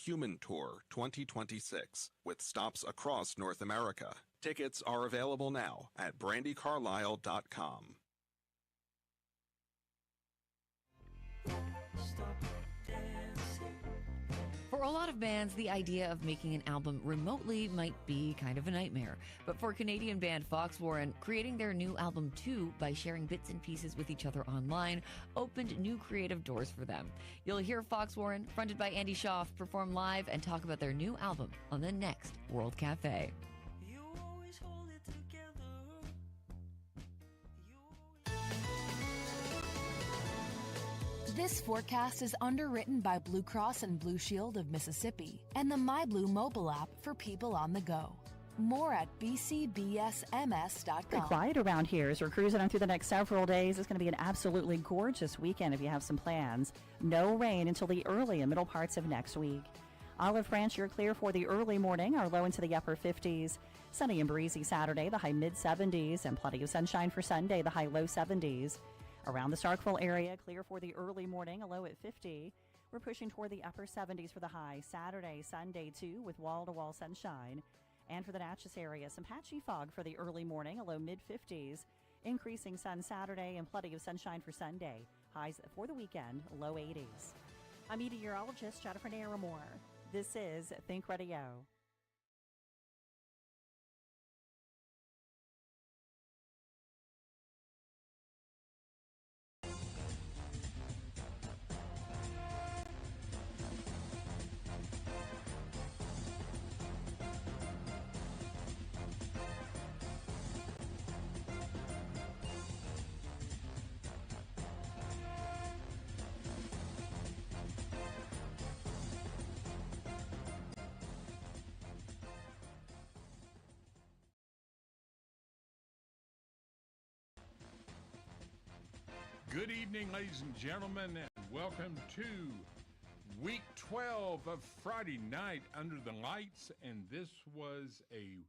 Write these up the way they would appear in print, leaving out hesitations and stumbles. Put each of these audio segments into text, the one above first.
Human Tour 2026 with stops across North America. Tickets are available now at brandycarlisle.com. For a lot of bands, the idea of making an album remotely might be kind of a nightmare. But for Canadian band Fox Warren, creating their new album 2 by sharing bits and pieces with each other online opened new creative doors for them. You'll hear Fox Warren, fronted by Andy Schaaf, perform live and talk about their new album on the next World Cafe. This forecast is underwritten by Blue Cross and Blue Shield of Mississippi and the MyBlue mobile app for people on the go. More at bcbsms.com. Pretty quiet around here as we're cruising on through the next several days. It's going to be an absolutely gorgeous weekend if you have some plans. No rain until the early and middle parts of next week. Olive Branch, you're clear for the early morning, our low into the upper 50s. Sunny and breezy Saturday, the high mid-70s, and plenty of sunshine for Sunday, the high low 70s. Around the Starkville area, clear for the early morning, a low at 50. We're pushing toward the upper 70s for the high Saturday, Sunday too, with wall-to-wall sunshine. And for the Natchez area, some patchy fog for the early morning, a low mid-50s. Increasing sun Saturday and plenty of sunshine for Sunday. Highs for the weekend, low 80s. I'm meteorologist Jennifer Naramore. This is Think Radio. Good evening, ladies and gentlemen, and welcome to week 12 of Friday Night Under the Lights. And this was a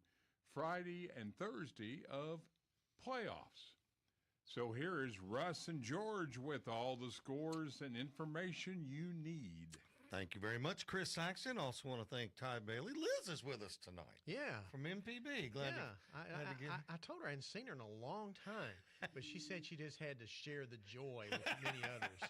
Friday and Thursday of playoffs. So here is Russ and George with all the scores and information you need. Thank you very much, Chris Saxon. Also want to thank Ty Bailey. Liz is with us tonight. Yeah. From MPB. Glad to get I told her I hadn't seen her in a long time, but she said she just had to share the joy with many others.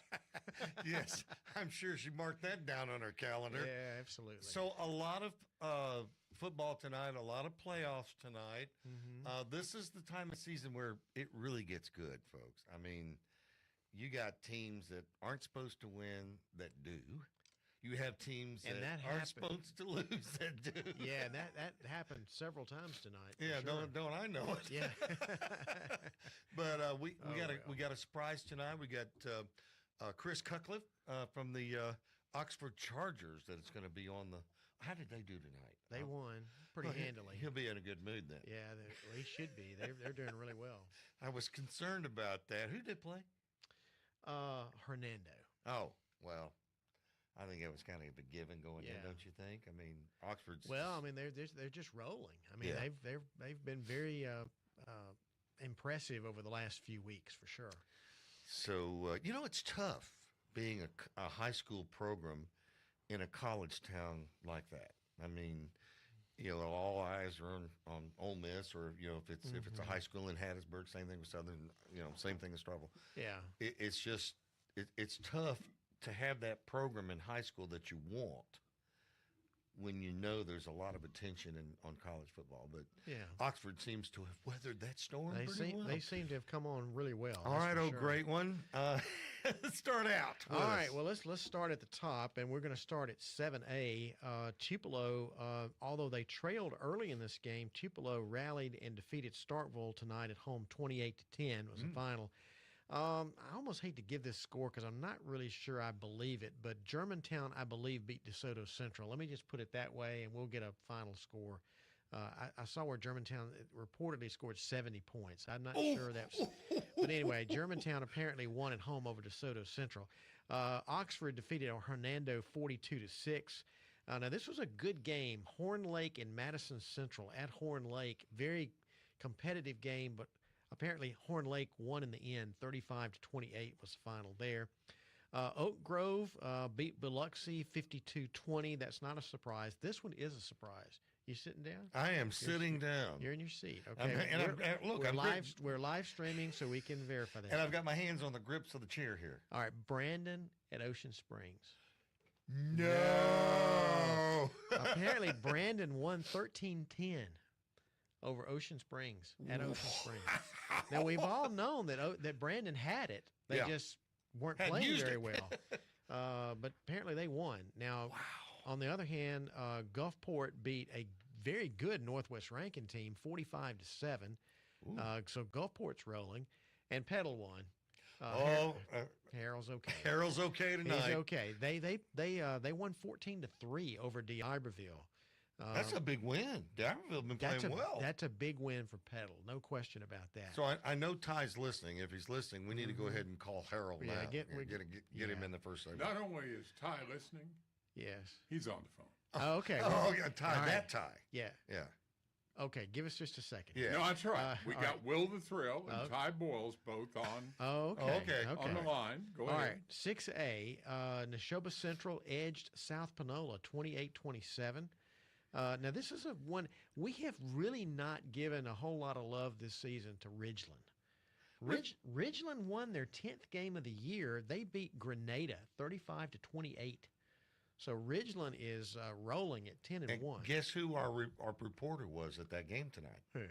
Yes, I'm sure she marked that down on her calendar. Yeah, absolutely. So a lot of football tonight, a lot of playoffs tonight. Mm-hmm. This is the time of season where it really gets good, folks. I mean, you got teams that aren't supposed to win that do. You have teams that aren't supposed to lose that do. Yeah, that happened several times tonight. Yeah, sure. don't I know it? Yeah. But we got a surprise tonight. We got Chris Cutcliffe from the Oxford Chargers that is going to be on the. How did they do tonight? They won pretty handily. He'll be in a good mood then. Yeah, he should be. They're doing really well. I was concerned about that. Who did play? Hernando. Oh, well. I think it was kind of a given going in, don't you think? I mean, Oxford's. Well, I mean, they're just rolling. I mean, they've been very impressive over the last few weeks for sure. So it's tough being a high school program in a college town like that. I mean, all eyes are on Ole Miss, or if it's a high school in Hattiesburg, same thing with Southern. Same thing with Starkville. Yeah, it's just it's tough to have that program in high school that you want when there's a lot of attention on college football. But Oxford seems to have weathered that storm pretty well. They seem to have come on really well. All right, great one. Let's start out. All right, well, let's start at the top, and we're going to start at 7A. Tupelo, although they trailed early in this game, Tupelo rallied and defeated Starkville tonight at home 28-10 was the final. I almost hate to give this score because I'm not really sure I believe it, but Germantown, I believe, beat DeSoto Central. Let me just put it that way, and we'll get a final score. I saw where Germantown reportedly scored 70 points. I'm not sure that's – but anyway, Germantown apparently won at home over DeSoto Central. Oxford defeated Hernando 42-6. Now, this was a good game. Horn Lake and Madison Central at Horn Lake. Very competitive game, but apparently Horn Lake won in the end. 35-28 was the final there. Oak Grove beat Biloxi 52-20. That's not a surprise. This one is a surprise. You sitting down? I am sitting down. You're in your seat. Okay. We're live streaming, so we can verify that. And I've got my hands on the grips of the chair here. All right, Brandon at Ocean Springs. No. Apparently, Brandon won 13-10 over Ocean Springs at Ocean Springs. Now, we've all known that Brandon had it. They just weren't playing very well. But apparently they won. Now, on the other hand, Gulfport beat a very good Northwest Rankin team 45-7. So Gulfport's rolling. And Petal won. Harold's okay. Harold's okay tonight. He's okay. They won 14-3 over D'Iberville. That's a big win. D'Iberville been playing well. That's a big win for Petal. No question about that. So I know Ty's listening. If he's listening, we need to go ahead and call Harold now. Get him in the first segment. Not only is Ty listening, yes, he's on the phone. Oh, okay. Oh, yeah, Ty. All That Ty. Yeah. Yeah. Okay, give us just a second. Yeah. No, that's right. We got right. Will the Thrill and Ty Boyles both on. Okay. On the line. Go All ahead. right. 6A, Neshoba Central edged South Panola 28-27. Now, this is one we have really not given a whole lot of love this season to Ridgeland. Ridgeland won their 10th game of the year. They beat Grenada 35-28. So Ridgeland is rolling at 10-1. Guess who our reporter was at that game tonight? Who?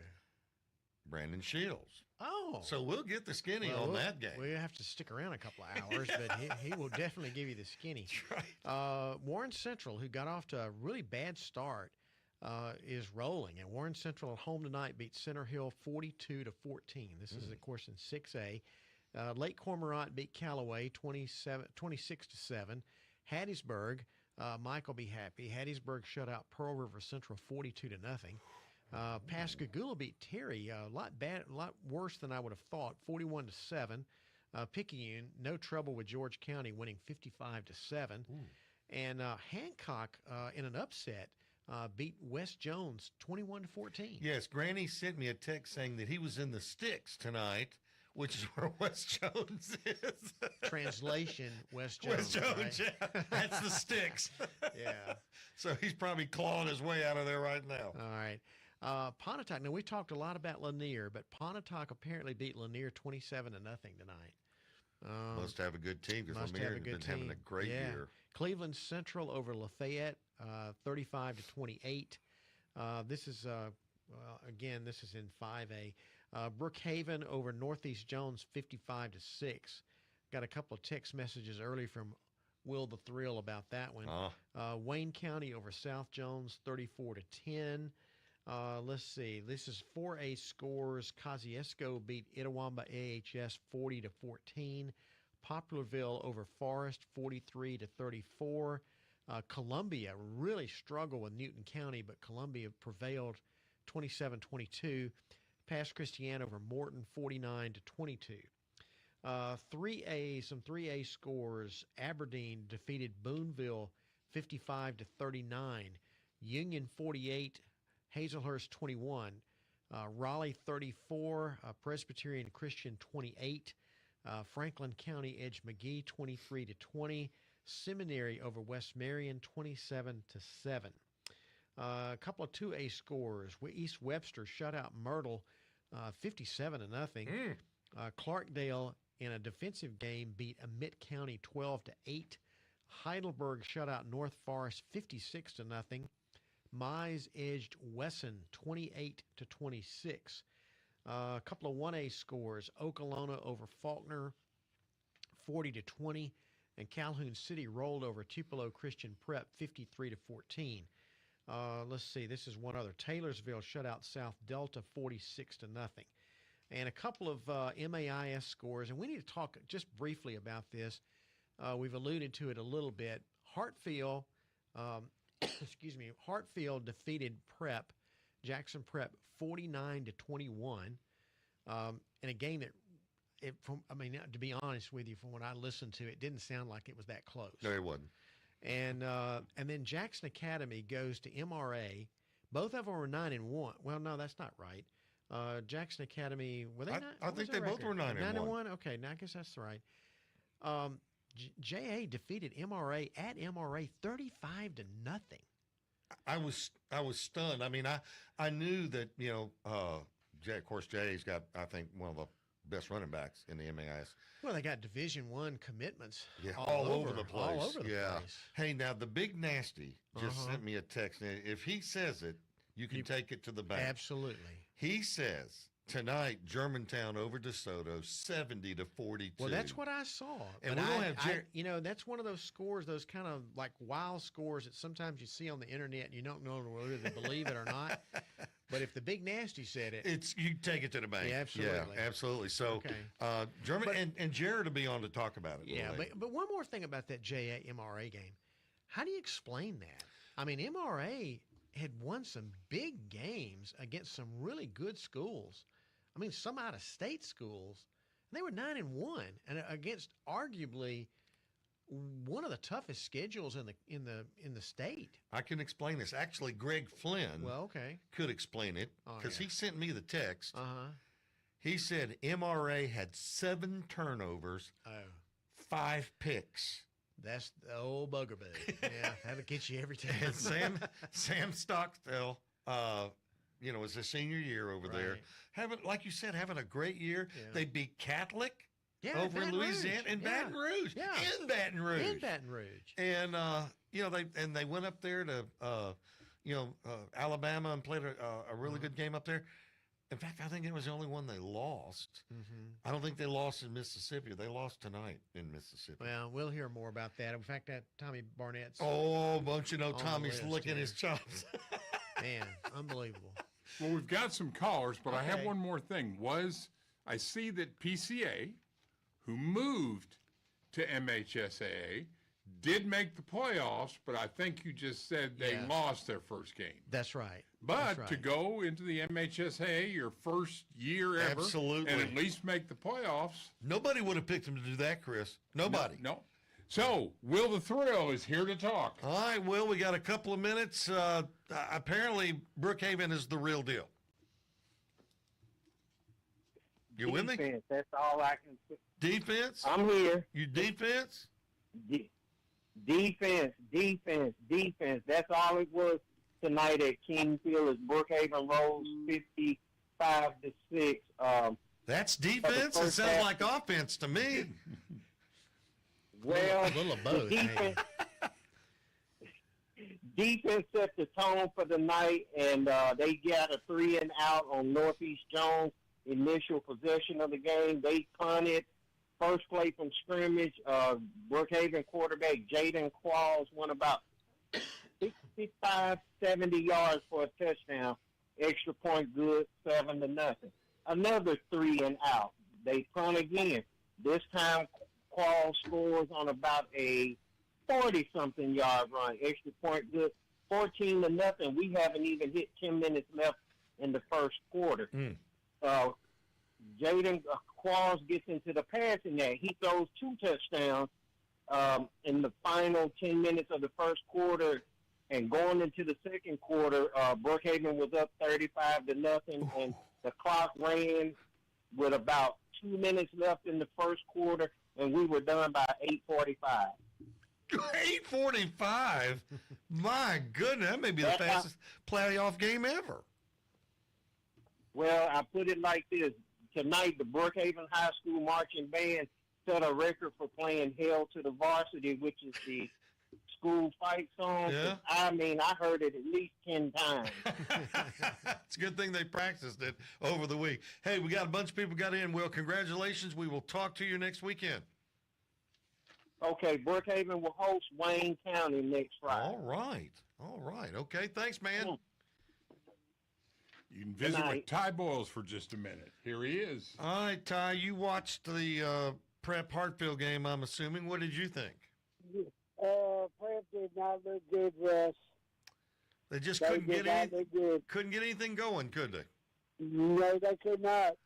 Brandon Shields. Oh. So we'll get the skinny on that game. We'll have to stick around a couple of hours, but he will definitely give you the skinny. That's right. Warren Central, who got off to a really bad start, is rolling. And Warren Central at home tonight beat Center Hill 42-14. This is, of course, in 6A. Lake Cormorant beat Callaway 26-7. Hattiesburg, Mike will be happy. Hattiesburg shut out Pearl River Central 42-0. Pascagoula beat Terry a lot worse than I would have thought, 41-7. Picayune, no trouble with George County, winning 55-7. And Hancock, in an upset, beat West Jones 21-14. Yes, Granny sent me a text saying that he was in the sticks tonight, which is where West Jones is. Translation, West Jones. West Jones, right? yeah. That's the sticks. Yeah. So he's probably clawing his way out of there right now. All right. Pontotoc. Now, we talked a lot about Lanier, but Pontotoc apparently beat Lanier 27-0 tonight. Must have a good team because Lanier has been having a great year. Cleveland Central over Lafayette, 35-28. This is again, this is in 5A. Brookhaven over Northeast Jones, 55-6. Got a couple of text messages early from Will the Thrill about that one. Wayne County over South Jones, 34-10. Let's see. This is 4A scores. Kosciuszko beat Itawamba AHS 40-14. Poplarville over Forest 43-34. Columbia really struggled with Newton County, but Columbia prevailed 27-22. Pass Christiana over Morton 49-22. 3A, some 3A scores. Aberdeen defeated Boonville 55-39. Union 48, Hazelhurst 21. Raleigh 34, Presbyterian Christian 28. Franklin County edged McGee 23-20. Seminary over West Marion 27-7. A couple of 2A scores. East Webster shut out Myrtle 57-0. Clarkdale in a defensive game beat Emmett County 12-8. Heidelberg shut out North Forest 56-0. Mize edged Wesson 28-26. A couple of 1A scores. Okolona over Faulkner 40-20. And Calhoun City rolled over Tupelo Christian Prep 53-14. Let's see. This is one other. Taylorsville shut out South Delta 46-0. And a couple of MAIS scores. And we need to talk just briefly about this. We've alluded to it a little bit. Hartfield, Hartfield defeated Prep, Jackson Prep 49-21. In a game that, to be honest with you, from what I listened to, it didn't sound like it was that close. No, it wasn't. And then Jackson Academy goes to MRA. Both of them were 9-1. Well, no, that's not right. Jackson Academy, were they not? I think they both were 9-1. 9-1? Okay, now I guess that's right. JA defeated MRA at MRA 35-0. I was stunned. I mean, I knew that, Jay, of course, Jay's got, I think, one of the best running backs in the MAIS. Well, they got Division I commitments all over the place. All over the place. Hey, now the Big Nasty just sent me a text. Now, if he says it, you can take it to the bank. Absolutely. He says tonight, Germantown over DeSoto, 70-42. Well, that's what I saw. And but we don't have that's one of those scores, those kind of like wild scores that sometimes you see on the internet and you don't know whether to believe it or not. But if the Big Nasty said it, you take it to the bank. Yeah, absolutely. Yeah, absolutely. So, and Jared will be on to talk about it. Yeah, but one more thing about that JA MRA game. How do you explain that? I mean, MRA had won some big games against some really good schools. I mean, some out-of-state schools. They were 9-1, and against arguably one of the toughest schedules in the state. I can explain this. Actually, Greg Flynn could explain it because he sent me the text. He said MRA had 7 turnovers, 5 picks. That's the old bugaboo. Yeah, that'll get you every time. And Sam Stockdale, was his senior year over there. Like you said, having a great year. Yeah. They beat Catholic. Yeah, over in Louisiana and Baton Rouge. Yeah. In Baton Rouge. In Baton Rouge. And they went up there to Alabama and played a really good game up there. In fact, I think it was the only one they lost. I don't think they lost in Mississippi. They lost tonight in Mississippi. Well, we'll hear more about that. In fact, that Tommy Barnett's. Oh, don't you know Tommy's licking his chops. Man, unbelievable. Well, we've got some callers, but I have one more thing. I see that PCA, who moved to MHSAA, did make the playoffs, but I think you just said they lost their first game. That's right. But to go into the MHSAA your first year ever, absolutely, and at least make the playoffs. Nobody would have picked him to do that, Chris. Nobody. No. So, Will the Thrill is here to talk. All right, Will, we got a couple of minutes. Apparently, Brookhaven is the real deal. You with me? That's all I can say. Defense? I'm here. You defense? Defense. That's all it was tonight at Kingfield as Brookhaven rose 55-6. That's defense? It sounds like offense to me. Well, a little of both. Defense set the tone for the night, and they got a 3-and-out on Northeast Jones. Initial possession of the game. They punted. First play from scrimmage, Brookhaven quarterback Jaden Qualls went about 65, 70 yards for a touchdown. Extra point good, 7-0. Another 3-and-out. They punt again. This time, Qualls scores on about a 40-something yard run. Extra point good, 14-0. We haven't even hit 10 minutes left in the first quarter. Jaden Qualls gets into the passing game. He throws 2 touchdowns in the final 10 minutes of the first quarter, and going into the second quarter, Brookhaven was up 35-0, and the clock ran with about 2 minutes left in the first quarter, and we were done by 8:45. 8:45? My goodness, that may be the fastest playoff game ever. Well, I put it like this. Tonight, the Brookhaven High School Marching Band set a record for playing Hail to the Varsity, which is the school fight song. Yeah. I mean, I heard it at least 10 times. It's a good thing they practiced it over the week. Hey, we got a bunch of people got in. Well, congratulations. We will talk to you next weekend. Okay, Brookhaven will host Wayne County next Friday. All right. Okay, thanks, man. You can visit with Ty Boyles for just a minute. Here he is. All right, Ty, you watched the Prep Hartfield game, I'm assuming. What did you think? Prep did not look good, Russ. They just couldn't get anything going, could they? No, they could not.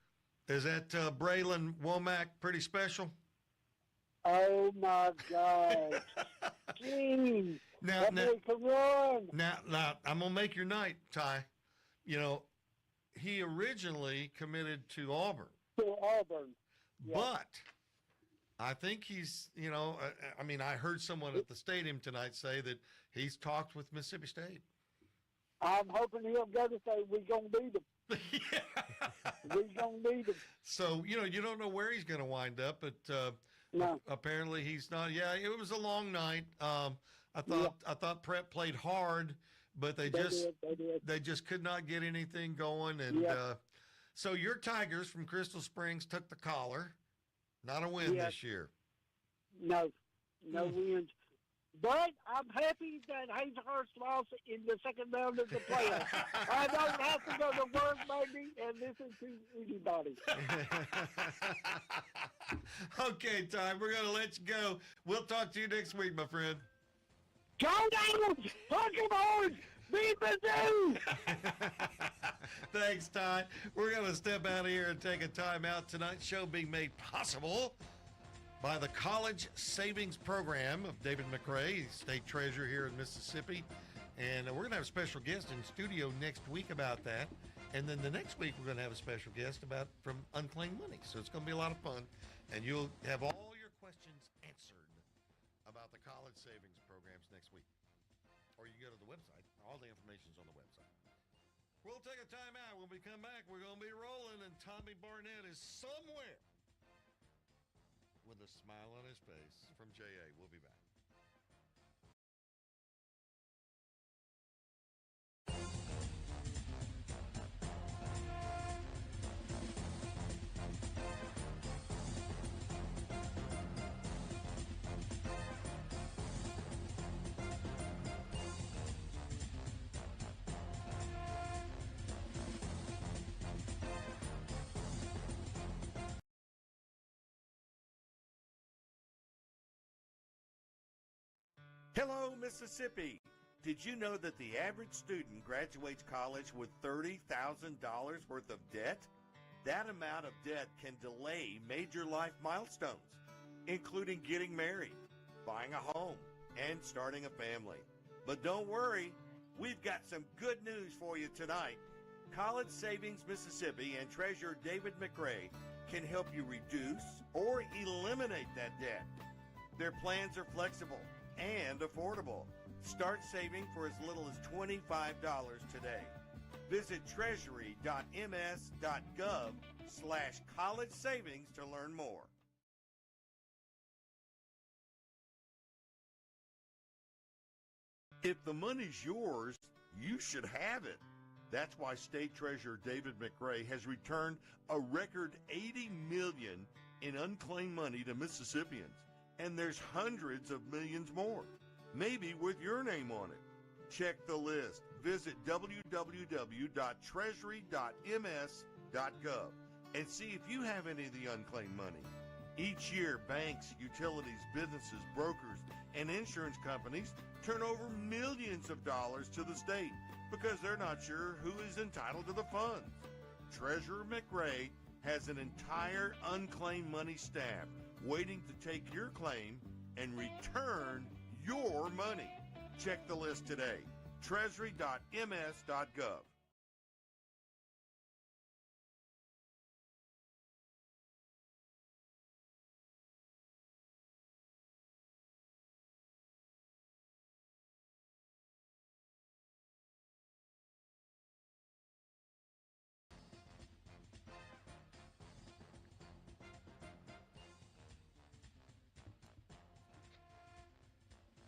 Is that Braylon Womack pretty special? Oh, my God. Jeez. Now, I'm going to make your night, Ty. He originally committed to Auburn. To Auburn. But I think he's, I mean, I heard someone at the stadium tonight say that he's talked with Mississippi State. I'm hoping he'll go to say we're going to beat them. We're going to beat them. So, you don't know where he's going to wind up, but No. apparently he's not. Yeah, it was a long night. I thought Prep played hard, but they just could not get anything going. And so your Tigers from Crystal Springs took the collar. Not a win this year. No wins. But I'm happy that Hazlehurst lost in the second round of the playoffs. I don't have to go to work Monday and listen to anybody. Okay, Ty, we're going to let you go. We'll talk to you next week, my friend. Go down! Pokemon! Beat Mizzou! Thanks, Ty. We're going to step out of here and take a time out. Tonight's show being made possible by the College Savings Program of David McRae, State Treasurer here in Mississippi. And we're going to have a special guest in studio next week about that. And then the next week, we're going to have a special guest from Unclaimed Money. So it's going to be a lot of fun. And you'll have all your questions answered about the College Savings Programs next week. Or you can go to the website. All the information's on the website. We'll take a time out. When we come back, we're going to be rolling, and Tommy Barnett is somewhere with a smile on his face from JA. We'll be back. Hello, Mississippi. Did you know that the average student graduates college with $30,000 worth of debt? That amount of debt can delay major life milestones, including getting married, buying a home, and starting a family. But don't worry, we've got some good news for you tonight. College Savings Mississippi and Treasurer David McRae can help you reduce or eliminate that debt. Their plans are flexible and affordable. Start saving for as little as $25 today. Visit treasury.ms.gov/college savings to learn more. If the money's yours, you should have it. That's why State Treasurer David McRae has returned a record $80 million in unclaimed money to Mississippians. And there's hundreds of millions more, maybe with your name on it. Check the list. Visit www.treasury.ms.gov and see if you have any of the unclaimed money. Each year, banks, utilities, businesses, brokers, and insurance companies turn over millions of dollars to the state because they're not sure who is entitled to the funds. Treasurer McRae has an entire unclaimed money staff waiting to take your claim and return your money. Check the list today. Treasury.ms.gov.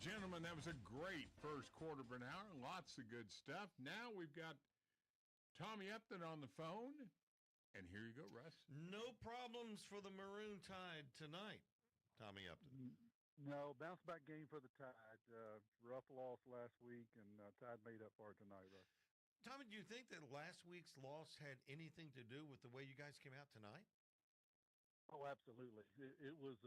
Gentlemen, that was a great first quarter of an hour. Lots of good stuff. Now we've got Tommy Upton on the phone. And here you go, Russ. No problems for the Maroon Tide tonight, Tommy Upton. No, bounce back game for the Tide. Rough loss last week, and Tide made up for it tonight, Russ. Tommy, do you think that last week's loss had anything to do with the way you guys came out tonight? Oh, absolutely. It was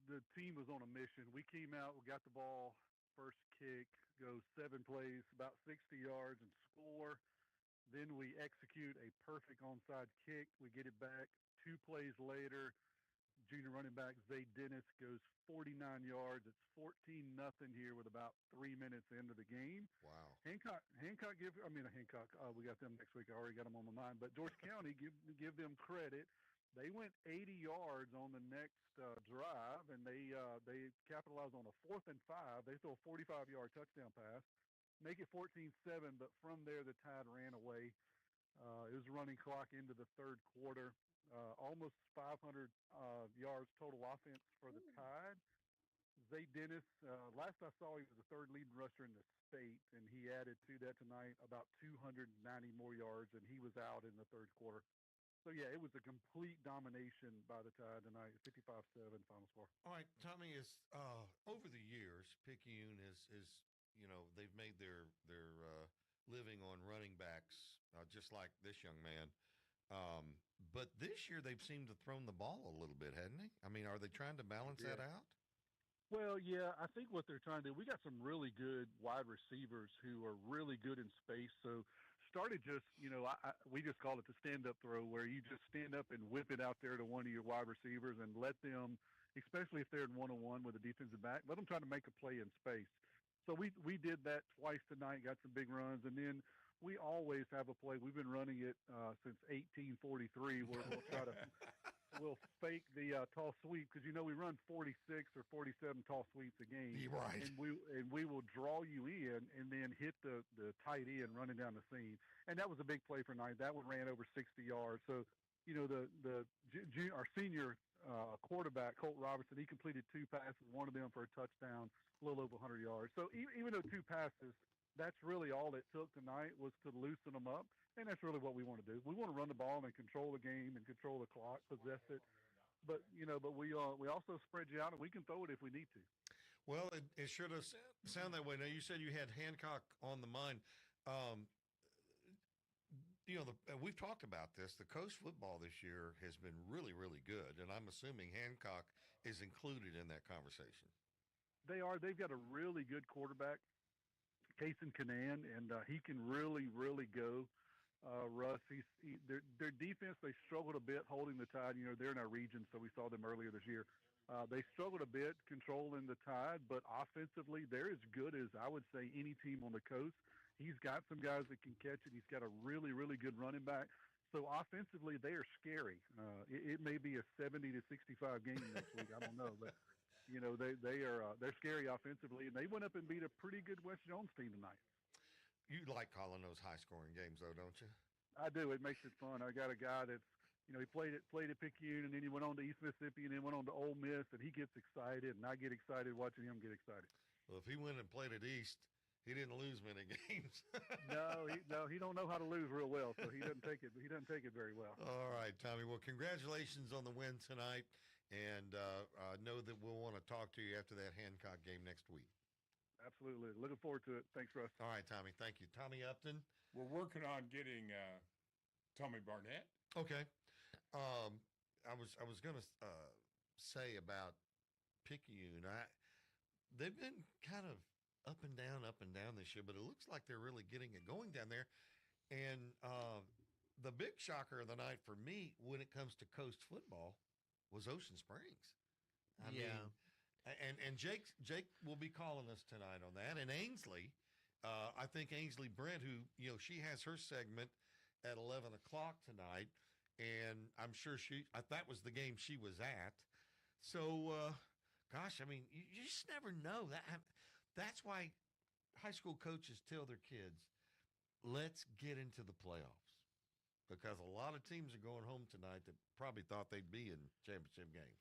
the team was on a mission. We came out, we got the ball, first kick, goes 7 plays, about 60 yards, and score. Then we execute a perfect onside kick. We get it back 2 plays later. Junior running back Zay Dennis goes 49 yards. It's 14-0 here with about 3 minutes into the game. Wow. Hancock. We got them next week. I already got them on my mind. But George County, give them credit. They went 80 yards on the next drive, and they capitalized on a 4th and 5. They throw a 45-yard touchdown pass, make it 14-7. But from there, the Tide ran away. It was running clock into the third quarter. Almost 500 yards total offense for the Tide. Zay Dennis, last I saw, he was the third leading rusher in the state, and he added to that tonight about 290 more yards, and he was out in the third quarter. So, yeah, it was a complete domination by the Tide tonight, 55-7 final score. All right, Tommy, is over the years, Picayune is they've made their living on running backs, just like this young man. But this year they've seemed to have thrown the ball a little bit, hadn't they? I mean, are they trying to balance that out? Well, yeah, I think what they're trying to do, we got some really good wide receivers who are really good in space. So started just, we just call it the stand-up throw, where you just stand up and whip it out there to one of your wide receivers and let them, especially if they're in one-on-one with a defensive back, let them try to make a play in space. So we did that twice tonight, got some big runs, and then we always have a play. We've been running it since 1843, where we'll fake the toss sweep, because we run 46 or 47 toss sweeps a game, right? And we will draw you in and then hit the tight end running down the seam. And that was a big play for night. That one ran over 60 yards. So our senior quarterback Colt Robertson, he completed 2 passes, one of them for a touchdown, a little over 100 yards. So even though 2 passes, that's really all it took tonight, was to loosen them up. And that's really what we want to do. We want to run the ball and control the game and control the clock, possess it. But we also spread you out, and we can throw it if we need to. Well, it sure does sound that way. Now, you said you had Hancock on the mind. We've talked about this. The Coast football this year has been really, really good, and I'm assuming Hancock is included in that conversation. They are. They've got a really good quarterback, Kason Canan, and he can really, really go. Russ, their defense, they struggled a bit holding the Tide. They're in our region, so we saw them earlier this year. They struggled a bit controlling the Tide, but offensively, they're as good as, I would say, any team on the coast. He's got some guys that can catch it. He's got a really, really good running back. So offensively, they are scary. It may be a 70-65 game next week. I don't know, but they're scary offensively, and they went up and beat a pretty good West Jones team tonight. You like calling those high-scoring games, though, don't you? I do. It makes it fun. I got a guy that's, he played at Picayune, and then he went on to East Mississippi, and then went on to Ole Miss, and he gets excited, and I get excited watching him get excited. Well, if he went and played at East, he didn't lose many games. No, he don't know how to lose real well, so he doesn't take it. He doesn't take it very well. All right, Tommy. Well, congratulations on the win tonight, and know that we'll want to talk to you after that Hancock game next week. Absolutely. Looking forward to it. Thanks, Russ. All right, Tommy. Thank you. Tommy Upton. We're working on getting Tommy Barnett. Okay. I was going to say about Picayune. They've been kind of up and down this year, but it looks like they're really getting it going down there. And the big shocker of the night for me when it comes to Coast football was Ocean Springs. I mean, And Jake will be calling us tonight on that. And Ainsley, I think Ainsley Brent, who, she has her segment at 11 o'clock tonight, and I'm sure that was the game she was at. So, gosh, I mean, you just never know. That's why high school coaches tell their kids, let's get into the playoffs, because a lot of teams are going home tonight that probably thought they'd be in championship games.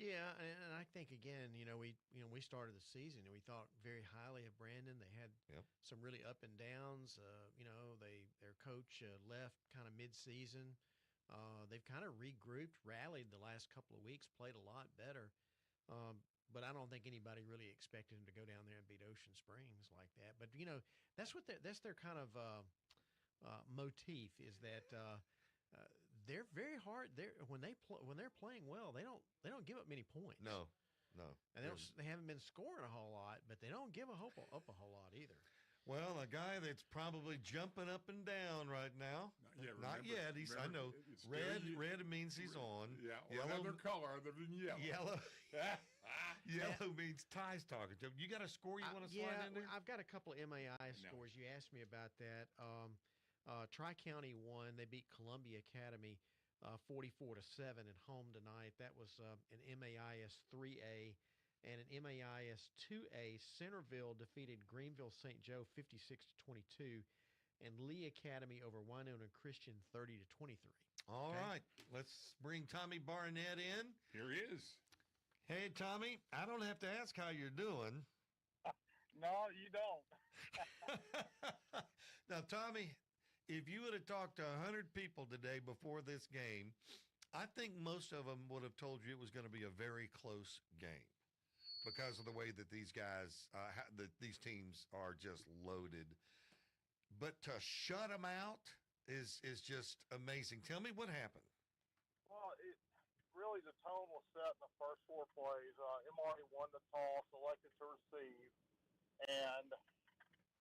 Yeah, and I think again, we started the season and we thought very highly of Brandon. They had some really up and downs. Their coach left kind of mid-season. They've kind of regrouped, rallied the last couple of weeks, played a lot better. But I don't think anybody really expected them to go down there and beat Ocean Springs like that. But that's their kind of motif, is that. They're very hard. When they're playing well, they don't give up many points. No. And they haven't been scoring a whole lot, but they don't give up a whole lot either. Well, a guy that's probably jumping up and down right now. Not yet. I know. Red means he's on. Yeah. Yellow color other than yellow. Yellow means Ty's talking to him. You got a score you want to slide in there? I've got a couple of MAIS scores. You asked me about that. Tri-County won. They beat Columbia Academy 44-7 at home tonight. That was an MAIS 3A. And an MAIS 2A, Centerville defeated Greenville St. Joe 56-22. And Lee Academy over Winona Christian 30-23. All right, let's bring Tommy Barnett in. Here he is. Hey, Tommy, I don't have to ask how you're doing. No, you don't. Now, Tommy, if you would have talked to 100 people today before this game, I think most of them would have told you it was going to be a very close game because of the way that these guys, these teams are just loaded. But to shut them out is just amazing. Tell me what happened. Well, really the tone was set in the first 4 plays. MRE won the toss, elected to receive, and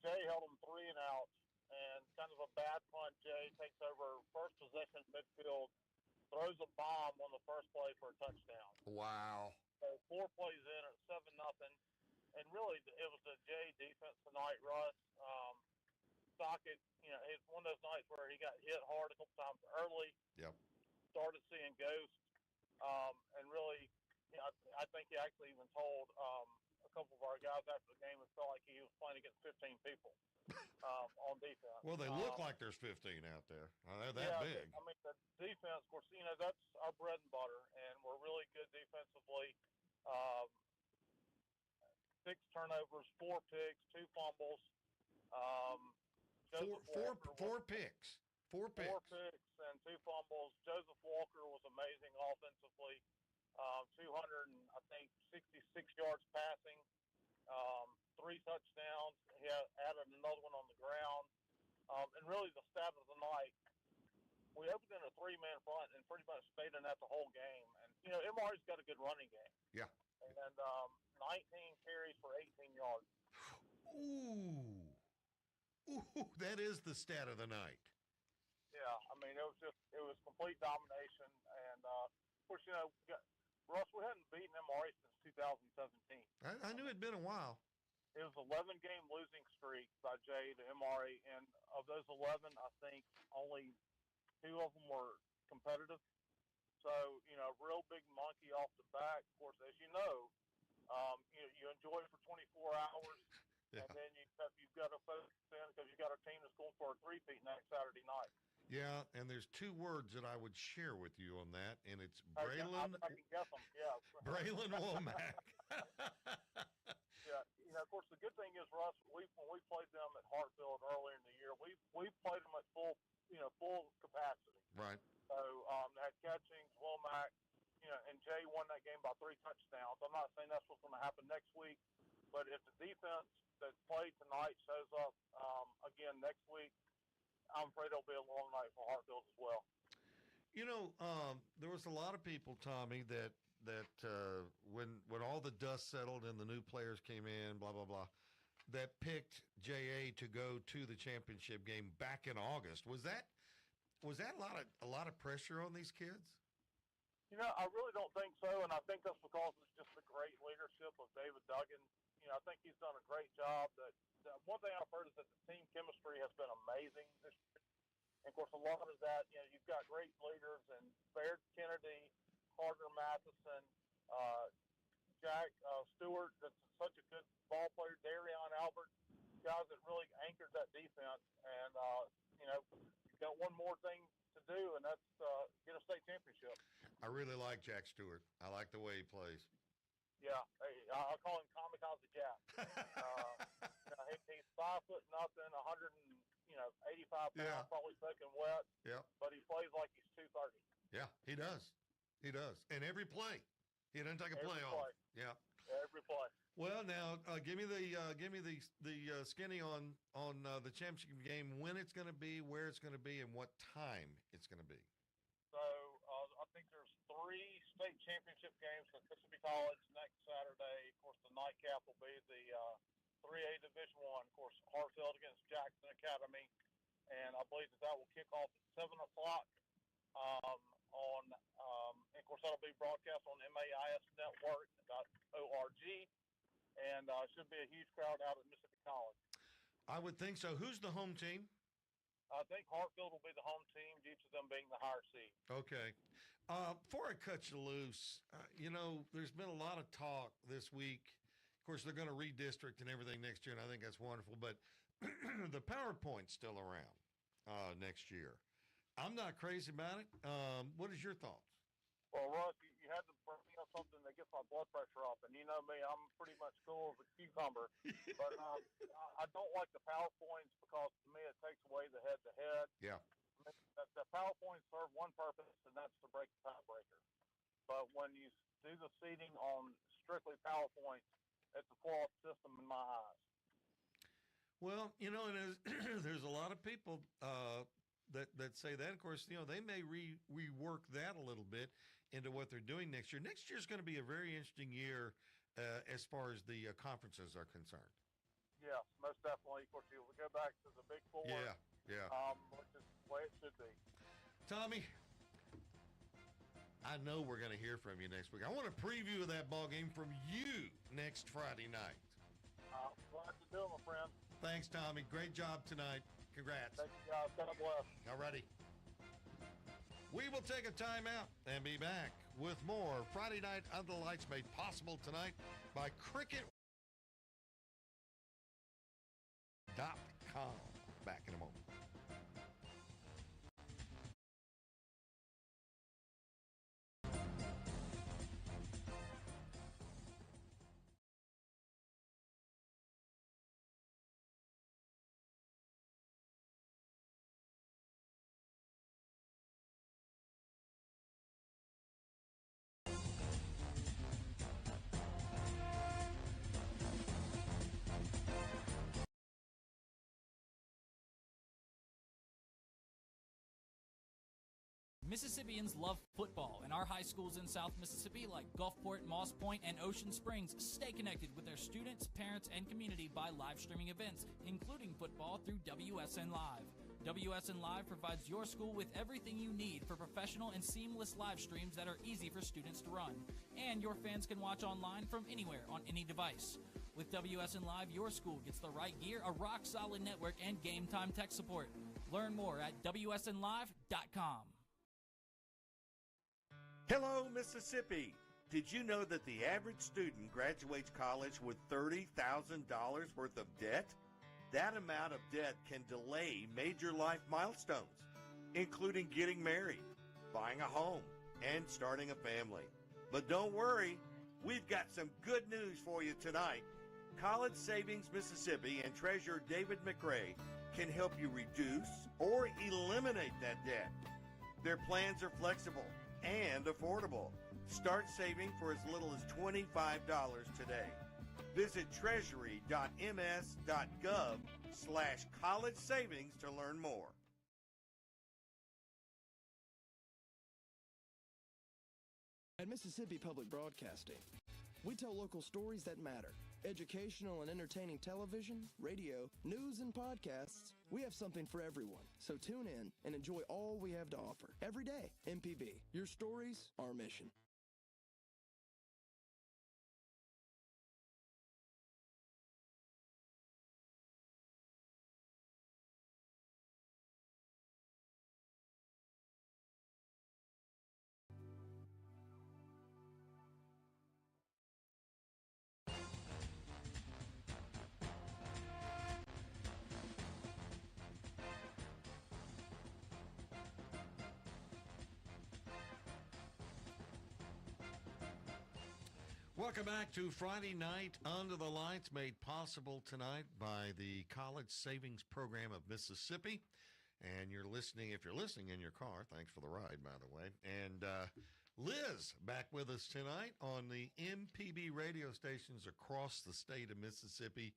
Jay held him 3 and out. And kind of a bad punt, Jay takes over first possession midfield, throws a bomb on the first play for a touchdown. Wow. So 4 plays in at 7-0, and really it was the Jay defense tonight, Russ. Socket, it's one of those nights where he got hit hard a couple times early. Yep. Started seeing ghosts, and really, I think he actually even told a couple of our guys after the game it felt like he was playing against 15 people on defense. Well, they look like there's 15 out there. They're that big. I mean, the defense, of course, that's our bread and butter, and we're really good defensively. 6 turnovers, 4 picks, 2 fumbles. Four picks. 4 picks. 4 picks and 2 fumbles. Joseph Walker was amazing offensively. 266 yards passing. 3 touchdowns. He added another one on the ground. And really the stat of the night, we opened in a 3-man front and pretty much stayed in that the whole game. And, MR's got a good running game. Yeah. And 19 carries for 18 yards. Ooh, that is the stat of the night. Yeah, I mean, it was complete domination. And, of course, Russ, we hadn't beaten MRA since 2017. I knew it'd been a while. It was 11-game losing streak by Jay to MRA, and of those 11, I think only 2 of them were competitive. So, real big monkey off the back. Of course, as you know, you enjoy it for 24 hours, Yeah. and then you've got to focus in because you've got a team that's going for a three-peat next Saturday night. Yeah, and there's 2 words that I would share with you on that, and it's I Braylon. can guess them, yeah. Braylon Womack. Yeah, of course, the good thing is, Russ, when we played them at Hartfield earlier in the year, we played them at full capacity. Right. So they had Catchings, Womack, and Jay won that game by 3 touchdowns. I'm not saying that's what's going to happen next week, but if the defense that played tonight shows up again next week, I'm afraid it'll be a long night for Hartfield as well. There was a lot of people, Tommy, that when all the dust settled and the new players came in, blah blah blah, that picked JA to go to the championship game back in August. Was that a lot of pressure on these kids? I really don't think so, and I think that's because it's just the great leadership of David Duggan. I think he's done a great job. That one thing I've heard is that the team chemistry has been amazing this year. And of course, a lot of that, you've got great leaders and Baird Kennedy, Carter Matheson, Jack Stewart, that's such a good ball player, Darion Albert, guys that really anchored that defense. And you've got one more thing to do, and that's get a state championship. I really like Jack Stewart. I like the way he plays. Yeah, I'll call him Kamikaze Jack. He's 5'0", 185 pounds, Yeah. probably soaking wet. Yeah. But he plays like he's 230. Yeah, he does. He does. And every play, he doesn't take a play off. Yeah. Every play. Well, now give me the skinny on the championship game, when it's going to be, where it's going to be, and what time it's going to be. So I think there's 3 state championship games for Mississippi College next Saturday. Of course, the nightcap will be the 3A Division I. Of course, Hartfield against Jackson Academy, and I believe that will kick off at 7 o'clock. And of course, that'll be broadcast on MAISnetwork.org, and should be a huge crowd out at Mississippi College. I would think so. Who's the home team? I think Hartfield will be the home team due to them being the higher seed. Okay. Before I cut you loose, there's been a lot of talk this week. Of course, they're going to redistrict and everything next year, and I think that's wonderful. But the PowerPoint's still around next year. I'm not crazy about it. What is your thoughts? Well, Russ, you had to bring up something that gets my blood pressure up. And you know me, I'm pretty much cool as a cucumber. But I don't like the PowerPoints because, to me, it takes away the head-to-head. Yeah. The PowerPoints serve one purpose, and that's to break the tiebreaker. But when you do the seating on strictly PowerPoints, it's a flawed system in my eyes. Well, and there's a lot of people that say that. Of course, they may rework that a little bit into what they're doing next year. Next year is going to be a very interesting year as far as the conferences are concerned. Yes, most definitely. Of course, we go back to the Big Four. Yeah. Which is the way it should be. Tommy, I know we're going to hear from you next week. I want a preview of that ball game from you next Friday night. Glad to do it, my friend. Thanks, Tommy. Great job tonight. Congrats. Thank you, guys. God bless. All righty. We will take a timeout and be back with more Friday Night Under the Lights, made possible tonight by Cricket.com. Back in a moment. Mississippians love football, and our high schools in South Mississippi like Gulfport, Moss Point, and Ocean Springs stay connected with their students, parents, and community by live streaming events, including football through WSN Live. WSN Live provides your school with everything you need for professional and seamless live streams that are easy for students to run. And your fans can watch online from anywhere on any device. With WSN Live, your school gets the right gear, a rock-solid network, and game-time tech support. Learn more at WSNLive.com. Hello, Mississippi. Did you know that the average student graduates college with $30,000 worth of debt? That amount of debt can delay major life milestones, including getting married, buying a home, and starting a family. But don't worry, we've got some good news for you tonight. College Savings Mississippi and Treasurer David McRae can help you reduce or eliminate that debt. Their plans are flexible and affordable. Start saving for as little as $25 today. Visit treasury.ms.gov/college savings to learn more. At Mississippi Public Broadcasting, we tell local stories that matter. Educational and entertaining television, radio, news, and podcasts. We have something for everyone. So tune in and enjoy all we have to offer. Every day, MPB. Your stories, our mission. Welcome back to Friday Night Under the Lights, made possible tonight by the College Savings Program of Mississippi. And you're listening, if you're listening in your car, thanks for the ride, by the way. And Liz back with us tonight on the MPB radio stations across the state of Mississippi.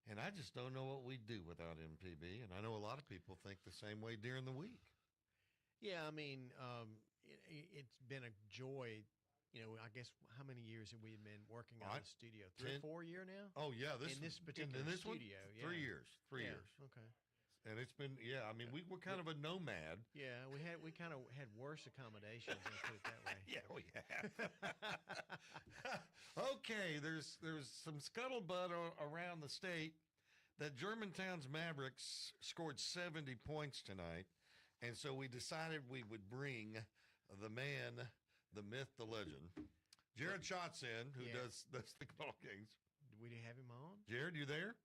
And I just don't know what we'd do without MPB. And I know a lot of people think the same way during the week. Yeah, I mean, it's been a joy. You know, I guess how many years have we been working on the studio? 3 or 4 years now? Oh, yeah. In this particular studio. One, 3 years. 3 years. Okay. And it's been, I mean, we were kind of a nomad. Yeah, we kind of had worse accommodations, let's put it that way. Yeah, we have. Okay, there's some scuttlebutt around the state that Germantown's Mavericks scored 70 points tonight, and so we decided we would bring the man, the myth, the legend, Jared Schatz who does the ball games. Do we have him on? Jared, you there?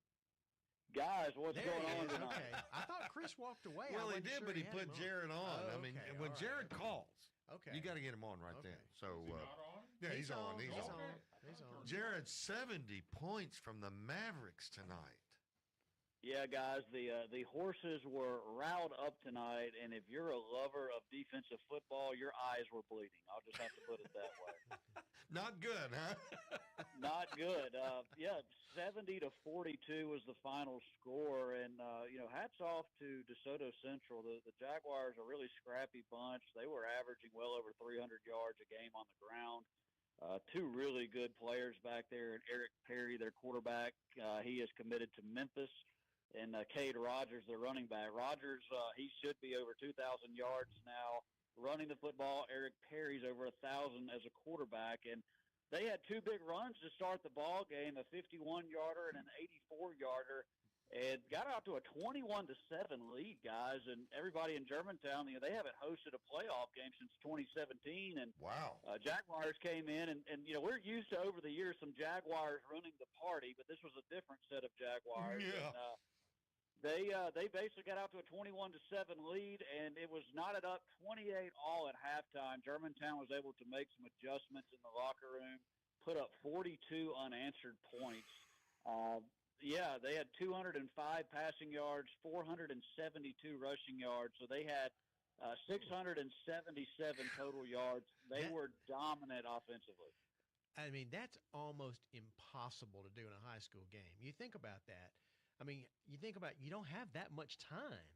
Guys, what's There going he on is. tonight? Okay. I thought Chris walked away. Well, I he wasn't did, sure but he had put him Jared on. Oh, I mean, okay, when all Jared calls, Okay. you got to get him on right Okay. then. So, Is he not on? yeah, he's on. He's on. He's on. Jared, 70 points from the Mavericks tonight. Yeah, guys, the horses were riled up tonight, and if you're a lover of defensive football, your eyes were bleeding. I'll just have to put it that way. Not good, huh? Not good. 70-42 was the final score, and hats off to DeSoto Central. The Jaguars are a really scrappy bunch. They were averaging well over 300 yards a game on the ground. Two really good players back there, and Eric Perry, their quarterback, he is committed to Memphis. And Cade Rogers, their running back. Rogers, he should be over 2,000 yards now running the football. Eric Perry's over 1,000 as a quarterback. And they had two big runs to start the ball game, a 51-yarder and an 84-yarder, and got out to a 21-7 lead, guys. And everybody in Germantown, they haven't hosted a playoff game since 2017. And wow, Jaguars came in, and we're used to over the years some Jaguars running the party, but this was a different set of Jaguars. Yeah. And, they basically got out to a 21-7 lead, and it was knotted up 28 all at halftime. Germantown was able to make some adjustments in the locker room, put up 42 unanswered points. They had 205 passing yards, 472 rushing yards, so they had 677 total yards. They were dominant offensively. I mean, that's almost impossible to do in a high school game. You think about that. I mean, you think about you don't have that much time,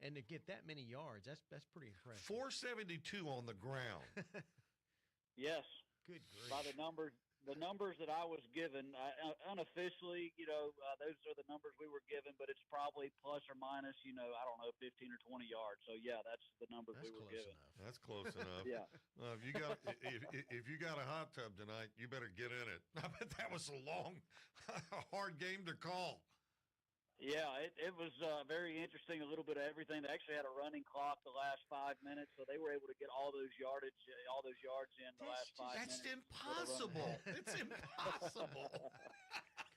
and to get that many yards, that's pretty impressive. 472 on the ground. Yes. Good grief. By the numbers that I was given, unofficially, those are the numbers we were given, but it's probably plus or minus, 15 or 20 yards. So yeah, that's the numbers we were given. That's close enough. Yeah. If you got a hot tub tonight, you better get in it. I bet that was a long, hard game to call. Yeah, it was very interesting, a little bit of everything. They actually had a running clock the last 5 minutes, so they were able to get all those yards in the last 5 minutes. That's impossible. It's impossible.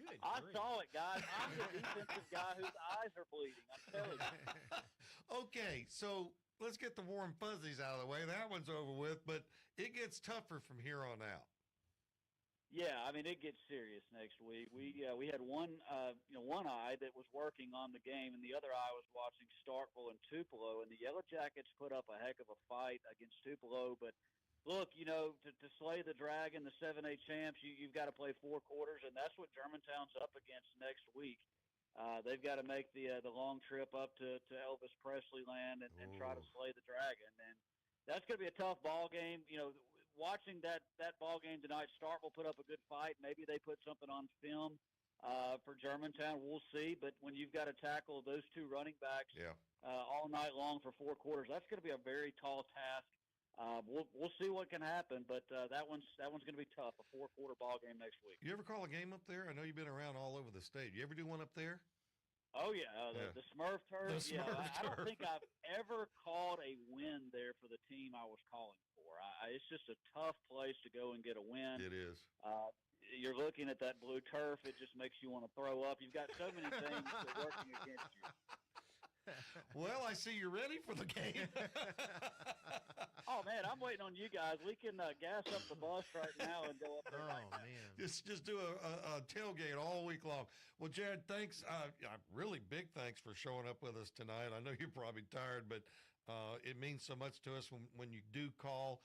Good I grief. saw it, guys. I'm the defensive guy whose eyes are bleeding. I'm telling you. Okay, so let's get the warm fuzzies out of the way. That one's over with, but it gets tougher from here on out. Yeah, I mean, it gets serious next week. We had one eye that was working on the game, and the other eye was watching Starkville and Tupelo, and the Yellow Jackets put up a heck of a fight against Tupelo. But look, to slay the Dragon, the 7A champs, you've got to play 4 quarters, and that's what Germantown's up against next week. They've got to make the long trip up to Elvis Presley land and try to slay the Dragon, and that's going to be a tough ball game. Watching that ball game tonight, Starkville put up a good fight. Maybe they put something on film for Germantown. We'll see. But when you've got to tackle those two running backs all night long for 4 quarters, that's going to be a very tall task. We'll see what can happen, but that one's going to be tough. A 4-quarter ball game next week. You ever call a game up there? I know you've been around all over the state. You ever do one up there? Oh, yeah. The Smurf Turf. The Smurf I don't Turf. think I've ever called a win there for the team I was calling for. It's just a tough place to go and get a win. It is. You're looking at that blue turf. It just makes you want to throw up. You've got so many things that are working against you. Well, I see you're ready for the game. Oh, man, I'm waiting on you guys. We can gas up the bus right now and go up there. Oh, man. Just do a tailgate all week long. Well, Jared, thanks. Really big thanks for showing up with us tonight. I know you're probably tired, but it means so much to us when you do call.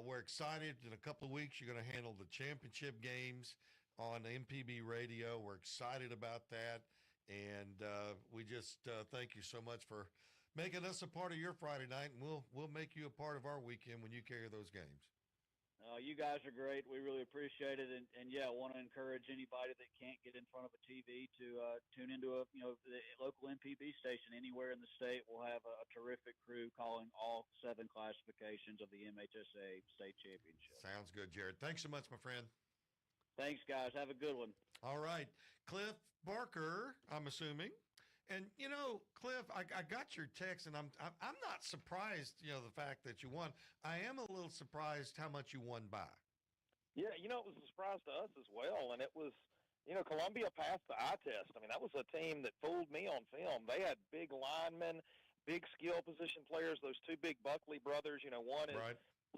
We're excited. In a couple of weeks, you're going to handle the championship games on MPB radio. We're excited about that. And we just thank you so much for making us a part of your Friday night, and we'll make you a part of our weekend when you carry those games. You guys are great. We really appreciate it, and I want to encourage anybody that can't get in front of a TV to tune into the local MPB station anywhere in the state. We'll have a terrific crew calling all 7 classifications of the MHSAA state championship. Sounds good, Jared. Thanks so much, my friend. Thanks, guys. Have a good one. All right. Cliff Barker, I'm assuming. And, Cliff, I got your text, and I'm not surprised, the fact that you won. I am a little surprised how much you won by. Yeah, it was a surprise to us as well, and it was, Columbia passed the eye test. I mean, that was a team that fooled me on film. They had big linemen, big skill position players, those two big Buckley brothers. One is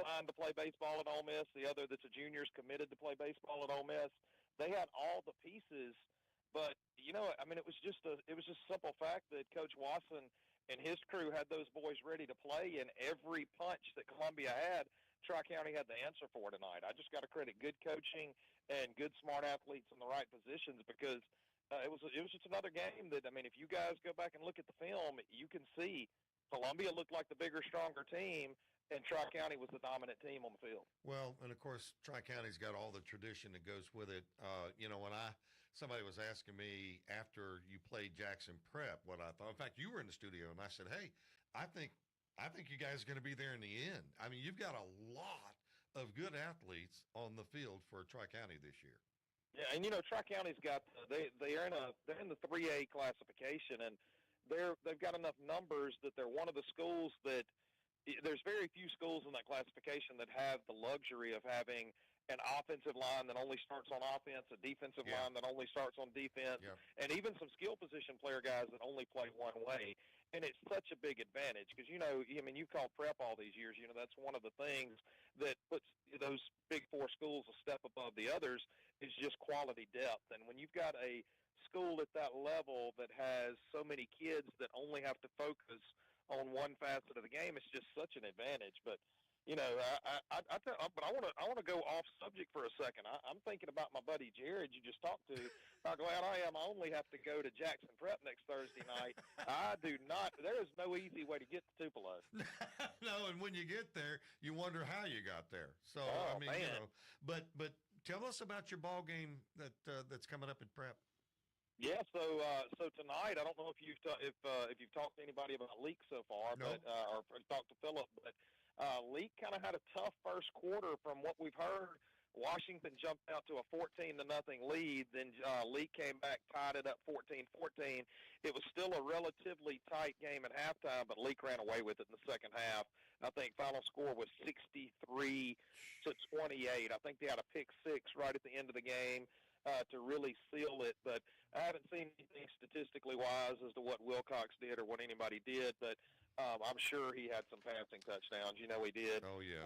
signed to play baseball at Ole Miss. The other that's a junior is committed to play baseball at Ole Miss. They had all the pieces, but, it was just a simple fact that Coach Watson and his crew had those boys ready to play, and every punch that Columbia had, Tri-County had the answer for tonight. I just got to credit good coaching and good smart athletes in the right positions because it was just another game that, if you guys go back and look at the film, you can see Columbia looked like the bigger, stronger team, and Tri-County was the dominant team on the field. Well, and of course, Tri-County's got all the tradition that goes with it. When somebody was asking me after you played Jackson Prep what I thought. In fact, you were in the studio, and I said, hey, I think you guys are going to be there in the end. You've got a lot of good athletes on the field for Tri-County this year. Yeah, and Tri-County's got they're in the 3A classification, and they've got enough numbers that they're one of the schools that there's very few schools in that classification that have the luxury of having an offensive line that only starts on offense, a defensive line that only starts on defense, and even some skill position player guys that only play one way. And it's such a big advantage because, you've called prep all these years. That's one of the things that puts those big four schools a step above the others is just quality depth. And when you've got a school at that level that has so many kids that only have to focus on one facet of the game, it's just such an advantage. But I want to go off subject for a second. I'm thinking about my buddy Jared you just talked to. How glad I am I only have to go to Jackson Prep next Thursday night. I do not. There is no easy way to get to Tupelo. No, and when you get there, you wonder how you got there. So man. But tell us about your ball game that's coming up at Prep. Yeah, so tonight I don't know if you've talked to anybody about Leak so far, No. but or talked to Philip, but Leak kind of had a tough first quarter from what we've heard. Washington jumped out to a 14-0 lead. Then Leak came back, tied it up 14-14. It was still a relatively tight game at halftime, but Leak ran away with it in the second half. I think final score was 63-28. I think they had a pick six right at the end of the game to really seal it. But I haven't seen anything statistically wise as to what Wilcox did or what anybody did, but I'm sure he had some passing touchdowns. He did. Oh, yeah.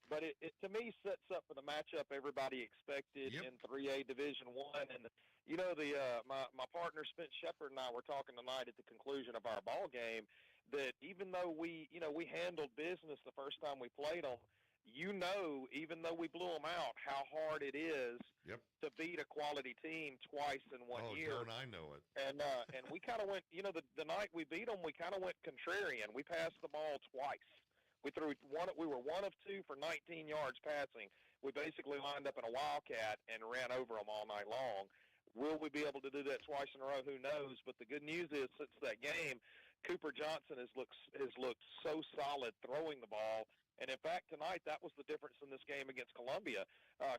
But it to me sets up for the matchup everybody expected in 3A Division I. And my partner Spence Shepard and I were talking tonight at the conclusion of our ball game that even though we handled business the first time we played them, even though we blew them out, how hard it is to beat a quality team twice in 1 year. Don't I know it? And we kind of went, the night we beat them, we kind of went contrarian. We passed the ball twice. We were 1 of 2 for 19 yards passing. We basically lined up in a wildcat and ran over them all night long. Will we be able to do that twice in a row? Who knows? But the good news is, since that game, Cooper Johnson has looked so solid throwing the ball. And in fact, tonight that was the difference in this game against Columbia.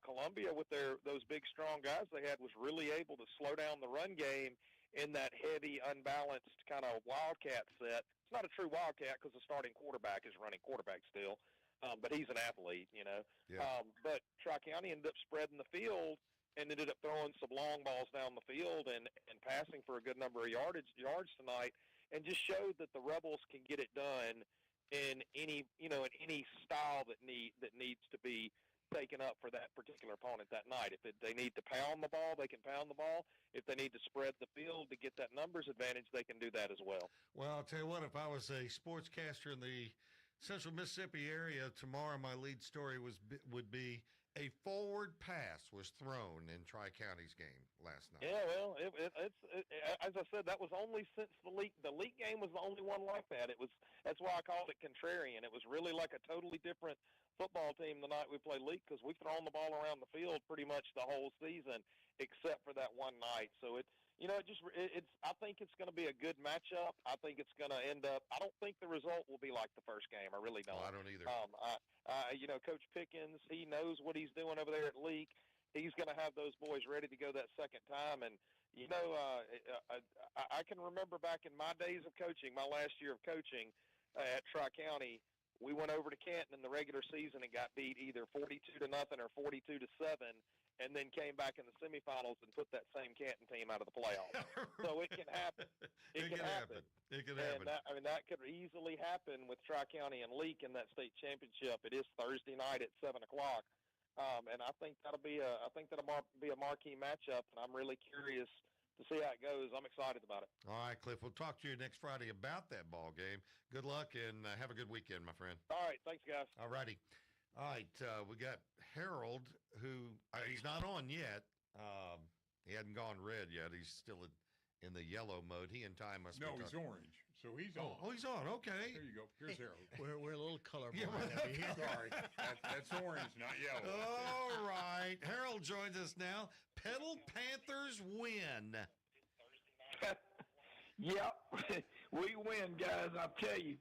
Columbia, with those big, strong guys they had, was really able to slow down the run game in that heavy, unbalanced kind of wildcat set. It's not a true wildcat because the starting quarterback is running quarterback still, but he's an athlete, But Tri-County ended up spreading the field and ended up throwing some long balls down the field and passing for a good number of yards tonight, and just showed that the Rebels can get it done in any style that needs to be taken up for that particular opponent that night. If they need to pound the ball, they can pound the ball. If they need to spread the field to get that numbers advantage, they can do that as well. Well, I'll tell you what, if I was a sportscaster in the Central Mississippi area tomorrow, my lead story would be a forward pass was thrown in Tri-County's game last night. Yeah, well, it's as I said, that was only since the Leak game was the only one like that. That's why I called it contrarian. It was really like a totally different football team the night we played Leak, because we've thrown the ball around the field pretty much the whole season except for that one night. So I think it's going to be a good matchup. I think it's going to end up. I don't think the result will be like the first game. I really don't. I don't either. Coach Pickens, he knows what he's doing over there at Leak, he's going to have those boys ready to go that second time. And, you know, I can remember back in my days of coaching, my last year of coaching at Tri-County, we went over to Canton in the regular season and got beat either 42-0 or 42-7, and then came back in the semifinals and put that same Canton team out of the playoffs. So it can happen. It can happen. It can and happen. that could easily happen with Tri-County and Leak in that state championship. It is Thursday night at 7 o'clock. And I think that'll be a marquee matchup, and I'm really curious to see how it goes. I'm excited about it. All right, Cliff, we'll talk to you next Friday about that ball game. Good luck, and have a good weekend, my friend. All right, thanks, guys. All righty. All right, we got Harold, who he's not on yet. He hadn't gone red yet. He's still in the yellow mode. He and Ty must be he's orange, so he's on. Oh, he's on. Okay. There you go. Here's Harold. We're a little colorblind. Yeah, Sorry, that's orange, not yellow. All right. Harold joins us now. Pedal Panthers win. Yep, we win, guys, I'll tell you.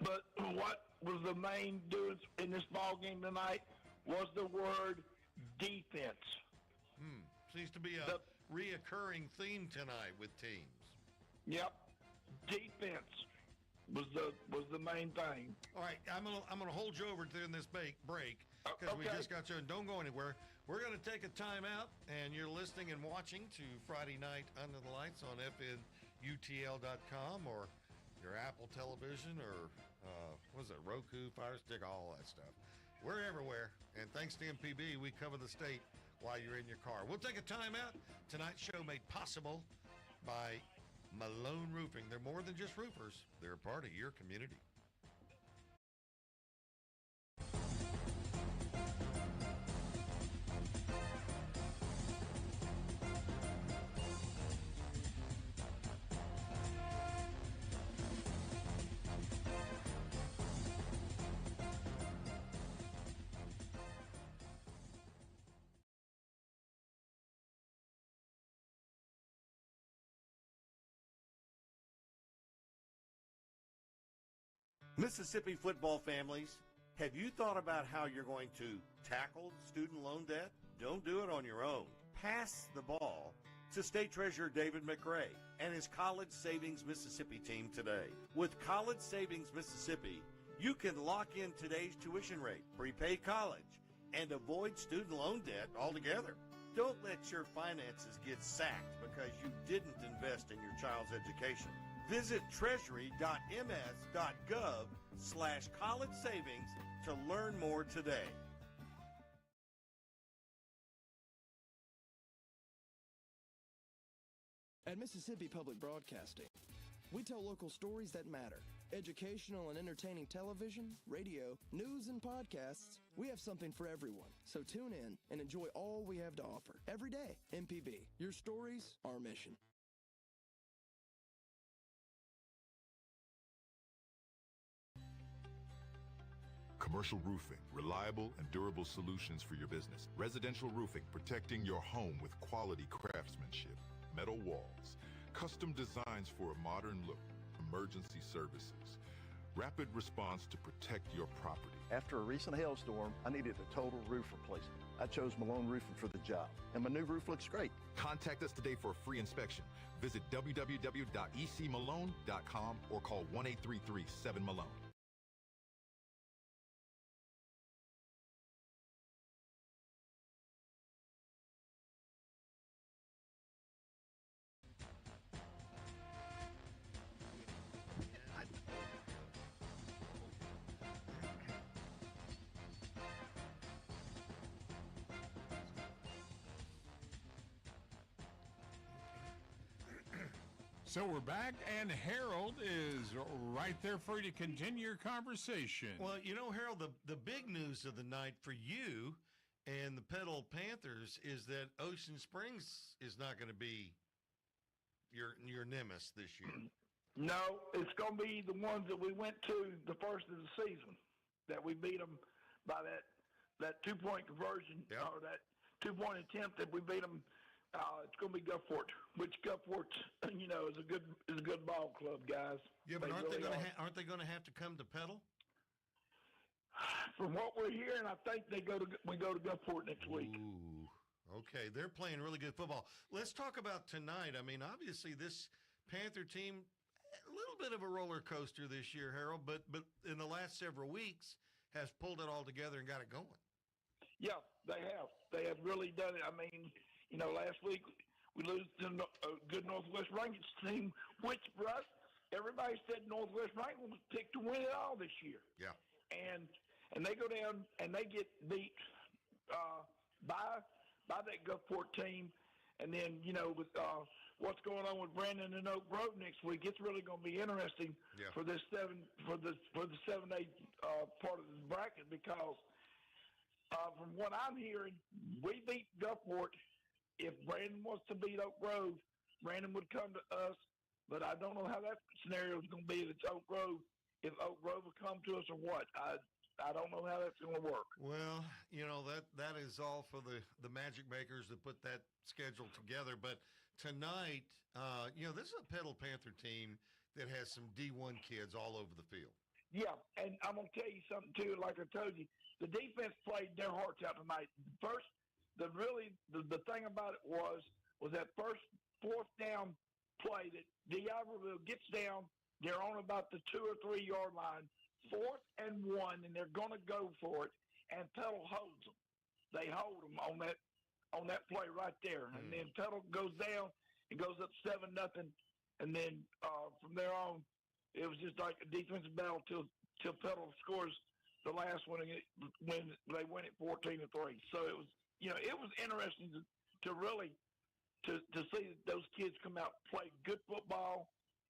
But what was the main doings in this ball game tonight was the word defense. Seems to be a reoccurring theme tonight with teams. Yep, defense was the main thing. All right, I'm gonna hold you over during this break because we just got you. And don't go anywhere. We're gonna take a time out, and you're listening and watching to Friday Night Under the Lights on FNUTL.com or your Apple television or what is it, Roku, Fire Stick, all that stuff. We're everywhere, and thanks to MPB, we cover the state while you're in your car. We'll take a time out. Tonight's show made possible by Malone Roofing. They're more than just roofers. They're a part of your community. Mississippi football families, have you thought about how you're going to tackle student loan debt? Don't do it on your own. Pass the ball to State Treasurer David McRae and his College Savings Mississippi team today. With College Savings Mississippi, you can lock in today's tuition rate, prepay college, and avoid student loan debt altogether. Don't let your finances get sacked because you didn't invest in your child's education. Visit treasury.ms.gov/college savings to learn more today. At Mississippi Public Broadcasting, we tell local stories that matter. Educational and entertaining television, radio, news, and podcasts. We have something for everyone. So tune in and enjoy all we have to offer. Every day, MPB, your stories, our mission. Commercial roofing, reliable and durable solutions for your business. Residential roofing, protecting your home with quality craftsmanship. Metal walls, custom designs for a modern look. Emergency services, rapid response to protect your property. After a recent hailstorm, I needed a total roof replacement. I chose Malone Roofing for the job, and my new roof looks great. Contact us today for a free inspection. Visit www.ecmalone.com or call 1-833-7-MALONE. So we're back, and Harold is right there for you to continue your conversation. Well, you know, Harold, the big news of the night for you and the Pedal Panthers is that Ocean Springs is not going to be your nemesis this year. No, it's going to be the ones that we went to the first of the season, that we beat them by that 2-point conversion, or that 2-point attempt that we beat them. It's going to be Gulfport, which Gulfport, you know, is a good ball club, guys. Yeah, but aren't they going to have to come to Pedal? From what we're hearing, I think we go to Gulfport next week. Ooh, Okay, they're playing really good football. Let's talk about tonight. I mean, obviously this Panther team, a little bit of a roller coaster this year, Harold, but in the last several weeks has pulled it all together and got it going. Yeah, they have. They have really done it. I mean, last week we lose to a good Northwest Rankin team, which, Russ, everybody said Northwest Rankin was picked to win it all this year. Yeah. And they go down and they get beat by that Gulfport team. And then, with what's going on with Brandon and Oak Grove next week, it's really going to be interesting for this the 7A part of the bracket, because from what I'm hearing, we beat Gulfport. If Brandon wants to beat Oak Grove, Brandon would come to us. But I don't know how that scenario is going to be if it's Oak Grove. If Oak Grove will come to us or what, I don't know how that's going to work. Well, that is all for the magic makers that put that schedule together. But tonight, this is a Petal Panther team that has some D1 kids all over the field. Yeah, and I'm going to tell you something, too. Like I told you, the defense played their hearts out tonight. The thing about it was that first fourth down play that D'Iberville gets down. They're on about the 2 or 3 yard line, 4th and 1, and they're going to go for it. And Petal holds them. They hold them on that play right there. And then Petal goes down and goes up 7-0. And then from there on, it was just like a defensive battle till Petal scores the last one when they win it 14-3. So it was interesting to really to see those kids come out and play good football.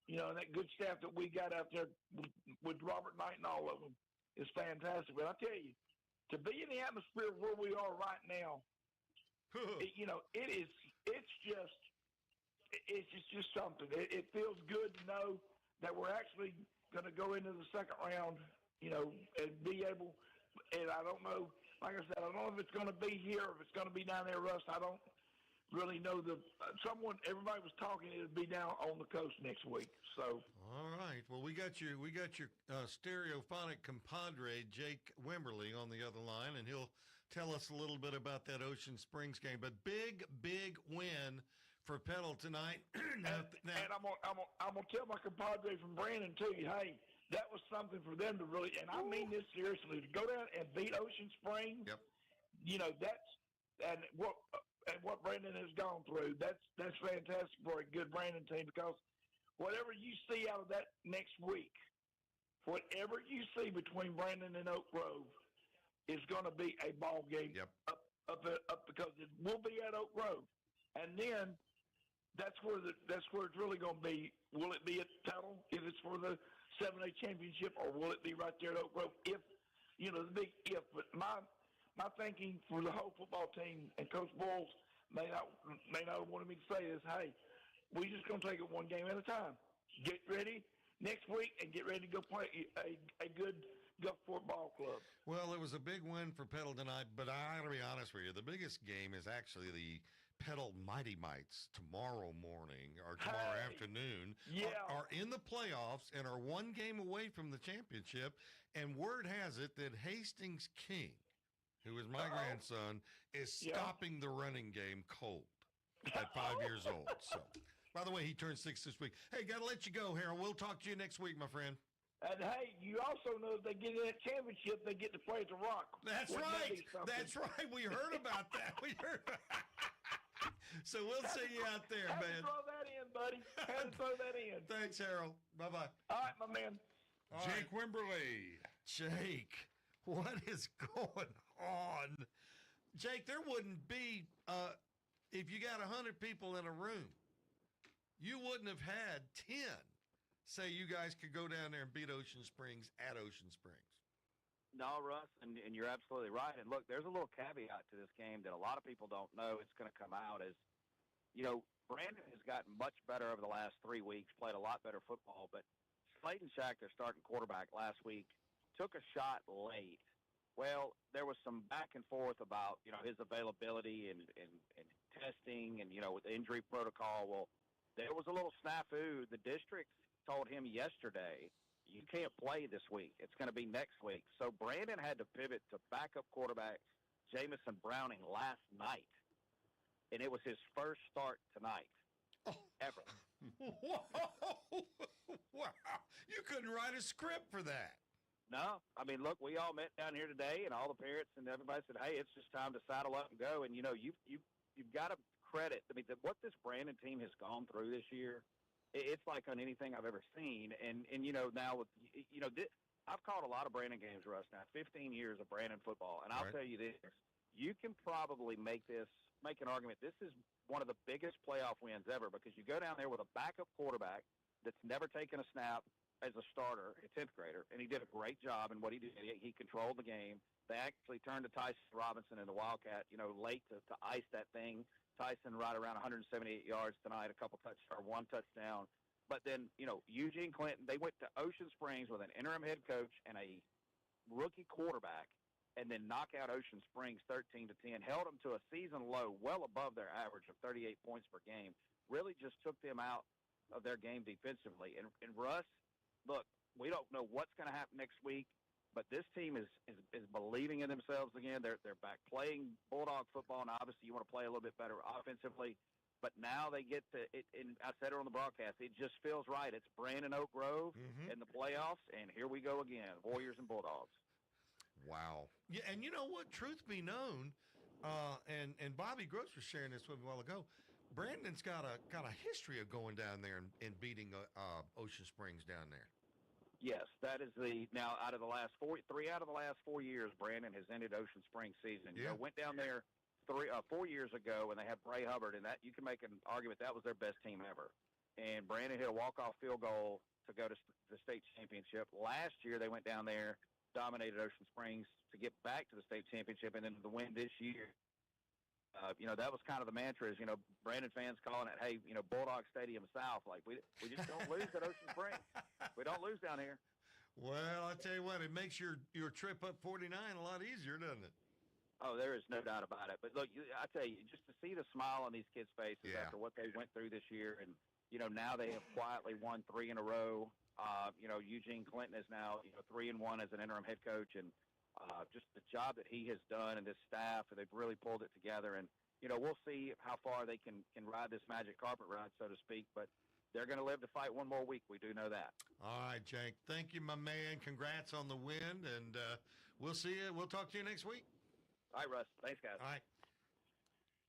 And that good staff that we got out there with Robert Knight and all of them is fantastic. But I tell you, to be in the atmosphere where we are right now, it's just something. It feels good to know that we're actually going to go into the second round, and be able. And I don't know, like I said, I don't know if it's going to be here or if it's going to be down there, Russ. I don't really know everybody was talking it would be down on the coast next week. So all right, well, we got your stereophonic compadre Jake Wimberly on the other line, and he'll tell us a little bit about that Ocean Springs game. But big win for Petal tonight. And I'm gonna tell my compadre from Brandon too. Hey, that was something for them to really, and I mean this seriously, to go down and beat Ocean Springs. Yep. And what Brandon has gone through, that's fantastic for a good Brandon team, because whatever you see out of that next week, whatever you see between Brandon and Oak Grove is going to be a ball game up because it will be at Oak Grove. And then that's where it's really going to be. Will it be at Petal if it's for the 7A championship, or will it be right there at Oak Grove? If, the big if. But my thinking for the whole football team, and Coach Boyles may not have wanted me to say is, hey, we're just going to take it one game at a time. Get ready next week and get ready to go play a good Gulfport ball club. Well, it was a big win for Petal tonight, but I got to be honest with you, the biggest game is actually the Petal Mighty Mites tomorrow morning or tomorrow afternoon are in the playoffs and are one game away from the championship. And word has it that Hastings King, who is my grandson, is stopping the running game cold at 5 years old. So, by the way, he turned 6 this week. Hey, got to let you go, Harold. We'll talk to you next week, my friend. And, hey, you also know if they get in that championship, they get to play at the Rock. That's right. That's right. We heard about that. So we'll see you out there, man. Throw that in, buddy. Throw that in. Thanks, Harold. Bye-bye. All right, my man. Jake Wimberly. Jake, what is going on? Jake, there wouldn't be, if you got 100 people in a room, you wouldn't have had 10 say you guys could go down there and beat Ocean Springs at Ocean Springs. No, Russ, and you're absolutely right. And look, there's a little caveat to this game that a lot of people don't know. It's going to come out as, Brandon has gotten much better over the last 3 weeks, played a lot better football. But Slayton Shack, their starting quarterback last week, took a shot late. Well, there was some back and forth about, his availability and testing and, with the injury protocol. Well, there was a little snafu. The district told him yesterday, you can't play this week. It's going to be next week. So Brandon had to pivot to backup quarterback Jamison Browning last night. and it was his first start tonight ever. Whoa! Wow! You couldn't write a script for that. No, I mean, look, we all met down here today, and all the parents and everybody said, "Hey, it's just time to saddle up and go." And you've got to credit. I mean, what this Brandon team has gone through this year, it's like on anything I've ever seen. And now with I've called a lot of Brandon games, Russ. Now, 15 years of Brandon football, and I'll tell you this: you can probably make an argument. This is one of the biggest playoff wins ever because you go down there with a backup quarterback that's never taken a snap as a starter, a 10th grader, and he did a great job in what he did. He controlled the game. They actually turned to Tyson Robinson in the Wildcat, late to ice that thing. Tyson right around 178 yards tonight, one touchdown. But then, Eugene Clinton, they went to Ocean Springs with an interim head coach and a rookie quarterback, and then knock out Ocean Springs 13-10, held them to a season low, well above their average of 38 points per game. Really just took them out of their game defensively. And Russ, look, we don't know what's going to happen next week, but this team is believing in themselves again. They're back playing Bulldog football, and obviously you want to play a little bit better offensively. But now they get to it, and I said it on the broadcast, it just feels right. It's Brandon Oak Grove in the playoffs, and here we go again, Warriors and Bulldogs. Wow. Yeah, and you know what? Truth be known, and Bobby Gross was sharing this with me a while ago. Brandon's got a history of going down there and beating Ocean Springs down there. Yes, that is now out of the last 4 years, Brandon has ended Ocean Springs season. Yeah. Went down there 4 years ago, and they had Bray Hubbard, and that you can make an argument that was their best team ever. And Brandon hit a walk-off field goal to go to the state championship. Last year, they went down there, dominated Ocean Springs to get back to the state championship, and then the win this year. That was kind of the mantra is, Brandon fans calling it, hey, Bulldog Stadium South. Like, we just don't lose at Ocean Springs. We don't lose down here. Well, I tell you what, it makes your trip up 49 a lot easier, doesn't it? Oh, there is no doubt about it. But look, I tell you, just to see the smile on these kids' faces after what they went through this year, and now they have quietly won 3 in a row. Eugene Clinton is now 3-1 as an interim head coach, and just the job that he has done and this staff, and they've really pulled it together. And we'll see how far they can ride this magic carpet ride, so to speak. But they're going to live to fight one more week. We do know that. All right, Jake. Thank you, my man. Congrats on the win, and we'll see you. We'll talk to you next week. All right, Russ. Thanks, guys. All right.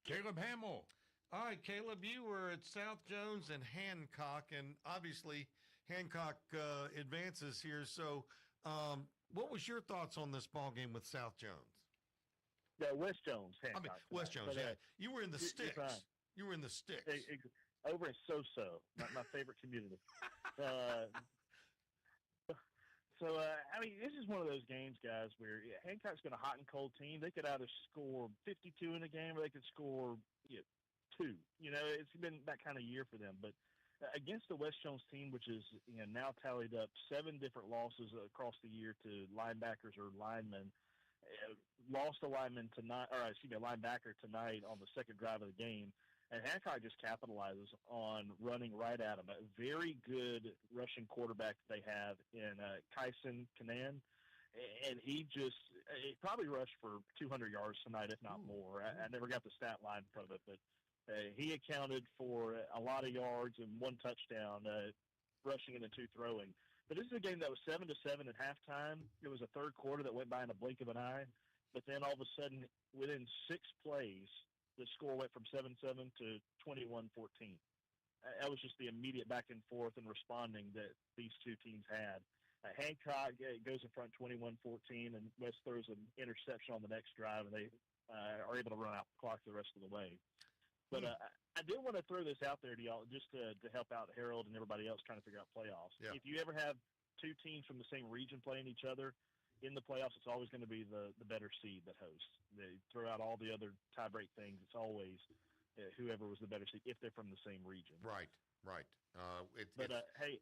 Caleb Hamill. All right, Caleb, you were at South Jones and Hancock, and obviously Hancock advances here. So what was your thoughts on this ball game with South Jones? West Jones, Hancock. West Jones, yeah. You were in the sticks. You were in the sticks. Over in So-So, my favorite community. This is one of those games, guys, where Hancock's got a hot and cold team. They could either score 52 in a game or they could score 2. It's been that kind of year for them. But against the West Jones team, which is now tallied up 7 different losses across the year to linebackers or linemen, lost a linebacker tonight on the second drive of the game. And Hancock just capitalizes on running right at him. A very good rushing quarterback that they have in Kyson Kanan. And he probably rushed for 200 yards tonight, if not more. I never got the stat line in front of it, but he accounted for a lot of yards and 1 touchdown, rushing and 2 throwing. But this is a game that was 7-7 at halftime. It was a third quarter that went by in a blink of an eye. But then all of a sudden, within 6 plays, the score went from 7-7 to 21-14. That was just the immediate back and forth and responding that these two teams had. Hancock goes in front 21-14, and West throws an interception on the next drive, and they are able to run out the clock the rest of the way. But I did want to throw this out there to y'all just to help out Harold and everybody else trying to figure out playoffs. Yeah. If you ever have 2 teams from the same region playing each other, in the playoffs, it's always going to be the better seed that hosts. They throw out all the other tie-break things. It's always whoever was the better seed if they're from the same region. Right. Hey,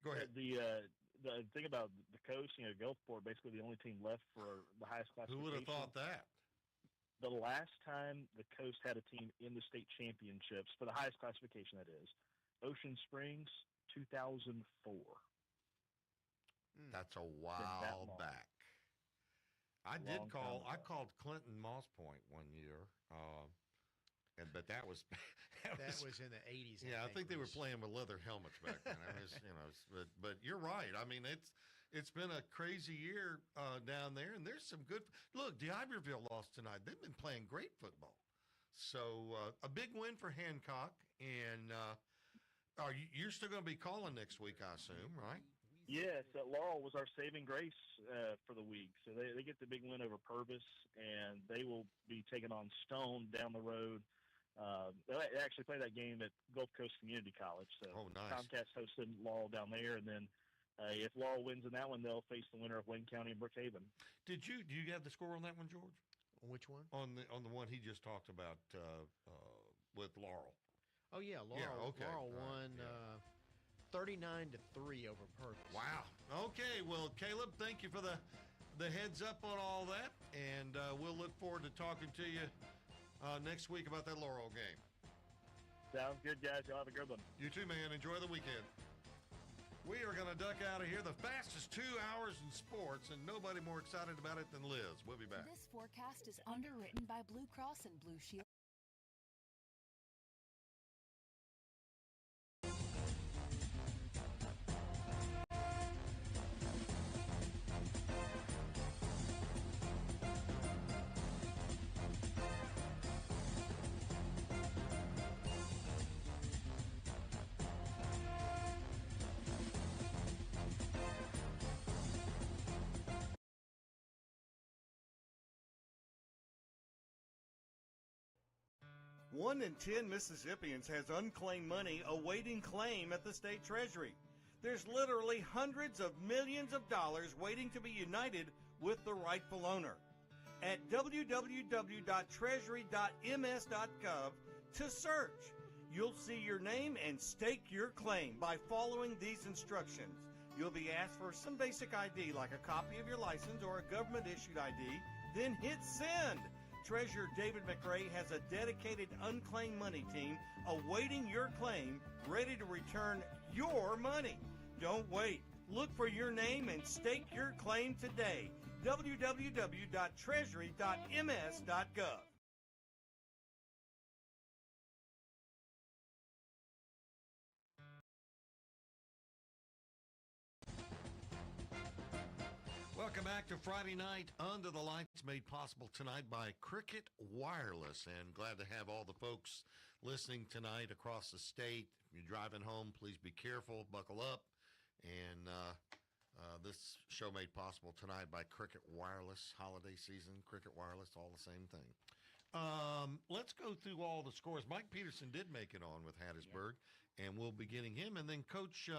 go ahead. The thing about the coast, Gulfport, basically the only team left for the highest classification. Who would have thought that? The last time the coast had a team in the state championships, for the highest classification, that is, Ocean Springs, 2004. That's a while back. I called Clinton Moss Point one year. But that was that was in the 80s. Yeah, I think they were playing with leather helmets back then. I mean, but you're right. I mean, it's been a crazy year down there, and there's some good. Look, D'Iberville lost tonight. They've been playing great football. So a big win for Hancock, and you're still going to be calling next week, I assume, right? Yes, Laurel was our saving grace for the week. So they get the big win over Purvis, and they will be taking on Stone down the road. They actually play that game at Gulf Coast Community College. So nice. Tomcats hosted Laurel down there, and then if Laurel wins in that one, they'll face the winner of Wayne County and Brookhaven. Do you have the score on that one, George? Which one? On the one he just talked about with Laurel. Oh yeah, Laurel. Yeah, okay. Laurel won 39-3 over Purvis. Wow. Okay. Well, Caleb, thank you for the heads up on all that, and we'll look forward to talking to you next week about that Laurel game. Sounds good, guys. Y'all have a good one. You too, man. Enjoy the weekend. We are going to duck out of here. The fastest 2 hours in sports, and nobody more excited about it than Liz. We'll be back. This forecast is underwritten by Blue Cross and Blue Shield. One in 10 Mississippians has unclaimed money awaiting claim at the state treasury. There's literally hundreds of millions of dollars waiting to be united with the rightful owner. At www.treasury.ms.gov to search, you'll see your name and stake your claim by following these instructions. You'll be asked for some basic ID like a copy of your license or a government-issued ID, then hit send. Treasurer David McRae has a dedicated unclaimed money team awaiting your claim, ready to return your money. Don't wait. Look for your name and stake your claim today. www.treasury.ms.gov. Welcome back to Friday Night Under the Lights, made possible tonight by Cricket Wireless. And glad to have all the folks listening tonight across the state. If you're driving home, please be careful, buckle up. And this show made possible tonight by Cricket Wireless. Holiday season, Cricket Wireless, all the same thing. Let's go through all the scores. Mike Peterson did make it on with Hattiesburg, and we'll be getting him. And then Coach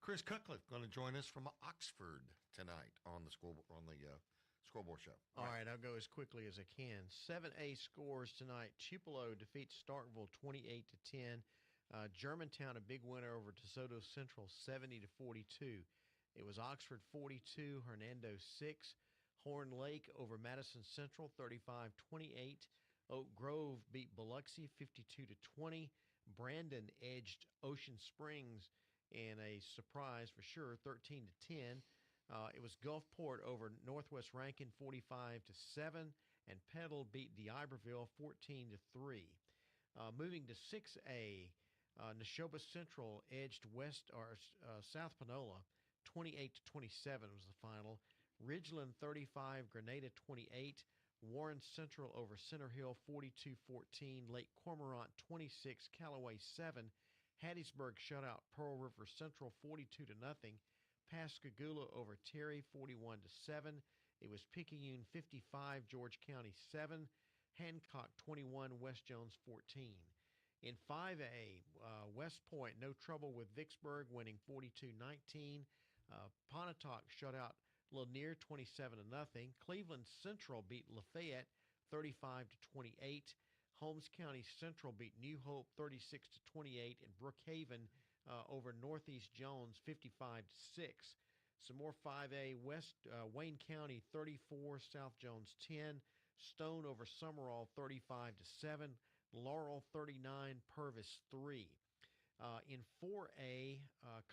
Chris Cutcliffe going to join us from Oxford tonight on the scoreboard show. All right, I'll go as quickly as I can. 7A scores tonight. Tupelo defeats Starkville 28-10. Germantown a big winner over DeSoto Central 70-42. It was Oxford 42, Hernando 6. Horn Lake over Madison Central 35-28. Oak Grove beat Biloxi 52-20. Brandon edged Ocean Springs in a surprise for sure, 13-10. It was Gulfport over Northwest Rankin 45-7, and Petal beat D'Iberville 14-3. Moving to 6A, Neshoba Central edged South Panola 28-27 was the final. Ridgeland 35, Grenada 28. Warren Central over Center Hill 42-14. Lake Cormorant 26, Callaway 7. Hattiesburg shut out Pearl River Central 42-0. Pascagoula over Terry 41-7. It was Picayune 55, George County 7. Hancock 21, West Jones 14. In 5A, West Point no trouble with Vicksburg winning 42-19. Pontotoc shut out Lanier 27-0. Cleveland Central beat Lafayette 35-28. Holmes County Central beat New Hope 36-28, and Brookhaven over Northeast Jones 55-6. Some more 5A West, Wayne County 34, South Jones 10. Stone over Summerall 35-7. Laurel 39, Purvis 3. In 4A,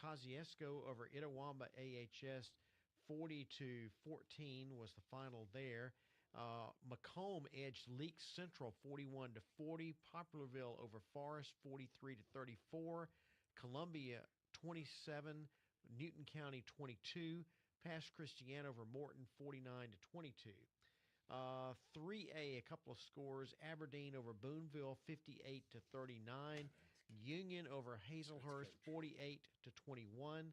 Kosciuszko over Itawamba AHS 40-14 was the final there. Macomb edged Leake Central 41-40. Poplarville over Forest 43-34. Columbia 27. Newton County 22. Pass Christiana over Morton 49-22. 3A, a couple of scores. Aberdeen over Boonville 58-39. Union over Hazelhurst 48-21.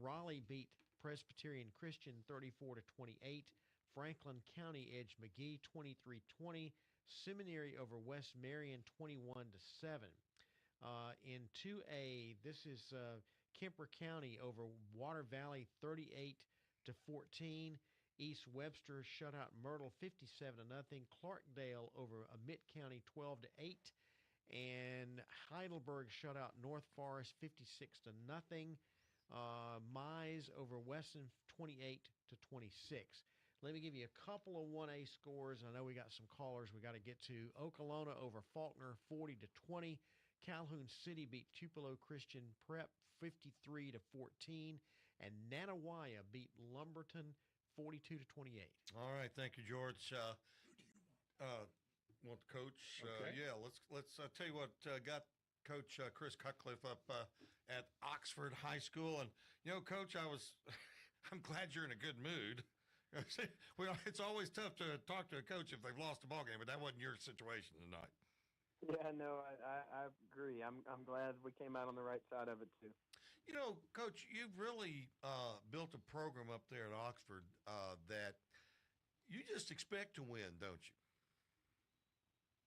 Raleigh beat Presbyterian Christian 34-28. Franklin County edged McGee 23-20. Seminary over West Marion 21-7. In 2A, this is Kemper County over Water Valley 38-14. East Webster shut out Myrtle 57-0. Clarkdale over Mitt County 12-8. And Heidelberg shut out North Forest 56-0. Mize over Weston 28-26. Let me give you a couple of 1A scores. I know we got some callers we got to get to. Okolona over Faulkner 40-20. Calhoun City beat Tupelo Christian Prep 53-14. And Nanawaya beat Lumberton 42-28. All right, thank you, George. Want the coach? Okay. Yeah, let's tell you what got Coach Chris Cutcliffe up at Oxford High School, and Coach, I'm glad you're in a good mood. Well, it's always tough to talk to a coach if they've lost a ball game, but that wasn't your situation tonight. Yeah, no, I agree. I'm glad we came out on the right side of it too. Coach, you've really built a program up there at Oxford that you just expect to win, don't you?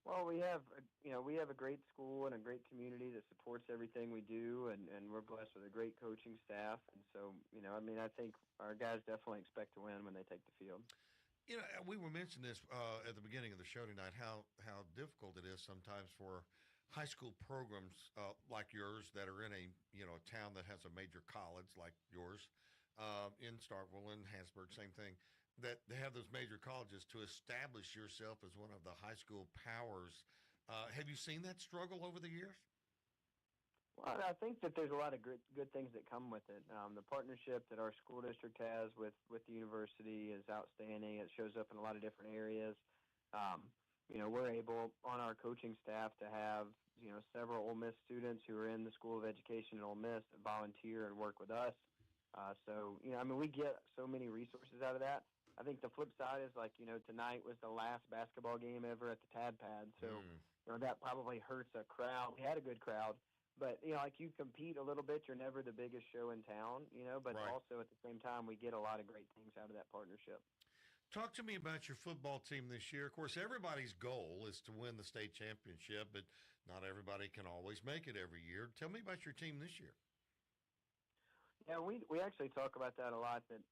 Well, we have a great school and a great community that supports everything we do, and we're blessed with a great coaching staff. And so, I think our guys definitely expect to win when they take the field. We were mentioning this at the beginning of the show tonight, how difficult it is sometimes for high school programs like yours that are in a town that has a major college like yours, in Starkville and Hansburg, same thing, that they have those major colleges to establish yourself as one of the high school powers. Have you seen that struggle over the years? Well, I think that there's a lot of good things that come with it. The partnership that our school district has with the university is outstanding. It shows up in a lot of different areas. We're able on our coaching staff to have several Ole Miss students who are in the School of Education at Ole Miss that volunteer and work with us. We get so many resources out of that. I think the flip side is tonight was the last basketball game ever at the Tad Pad, so that probably hurts a crowd. We had a good crowd, but you compete a little bit. You're never the biggest show in town, but Right. Also at the same time we get a lot of great things out of that partnership. Talk to me about your football team this year. Of course, everybody's goal is to win the state championship, but not everybody can always make it every year. Tell me about your team this year. Yeah, we actually talk about that a lot, that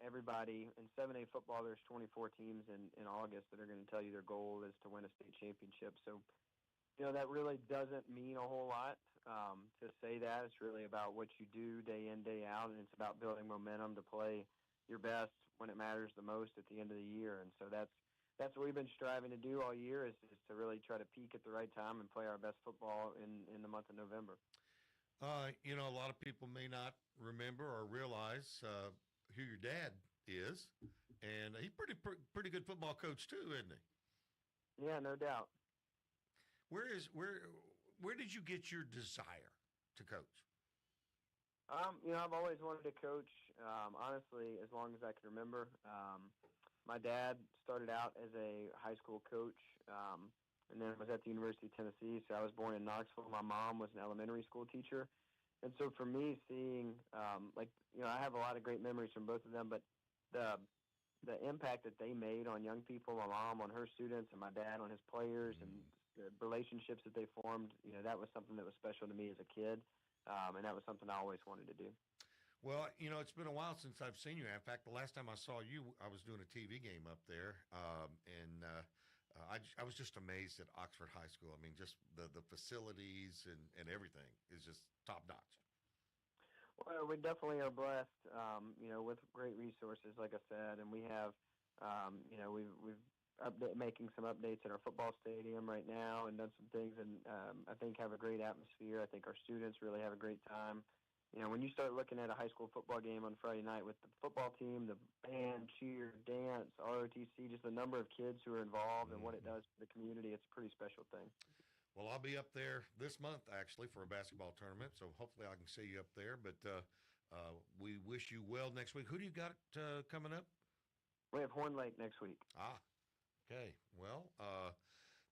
everybody in 7A football, there's 24 teams in August that are going to tell you their goal is to win a state championship. So, that really doesn't mean a whole lot to say that. It's really about what you do day in, day out, and it's about building momentum to play your best when it matters the most at the end of the year. And so that's what we've been striving to do all year is to really try to peak at the right time and play our best football in the month of November. A lot of people may not remember or realize who your dad is, and he's pretty good football coach too, isn't he? Yeah, no doubt. Where did you get your desire to coach? I've always wanted to coach, honestly, as long as I can remember. My dad started out as a high school coach, and then was at the University of Tennessee. So I was born in Knoxville. My mom was an elementary school teacher. And so for me, seeing, I have a lot of great memories from both of them, but the impact that they made on young people, my mom on her students and my dad on his players, and the relationships that they formed, that was something that was special to me as a kid. And that was something I always wanted to do. Well, it's been a while since I've seen you. In fact, the last time I saw you, I was doing a TV game up there, and I was just amazed at Oxford High School. I mean, just the facilities and everything is just top notch. Well, we definitely are blessed, with great resources, like I said, and we have, we've making some updates at our football stadium right now and done some things, and I think have a great atmosphere. I think our students really have a great time. when you start looking at a high school football game on Friday night with the football team, the band, cheer, dance, ROTC, just the number of kids who are involved and what it does for the community, it's a pretty special thing. Well, I'll be up there this month, actually, for a basketball tournament, so hopefully I can see you up there. But we wish you well next week. Who do you got coming up? We have Horn Lake next week. Okay. Well,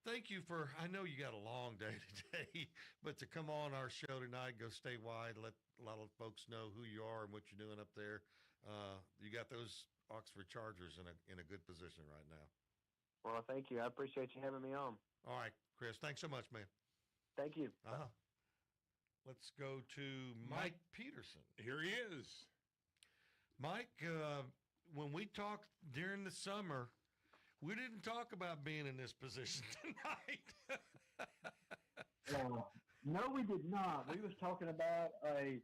thank you I know you got a long day today, but to come on our show tonight, go statewide, let a lot of folks know who you are and what you're doing up there. You got those Oxford Chargers in a good position right now. Well, thank you. I appreciate you having me on. All right, Chris. Thanks so much, man. Thank you. Let's go to Mike Peterson. Here he is. Mike, when we talked during the summer, we didn't talk about being in this position tonight. No, we did not. We was talking about a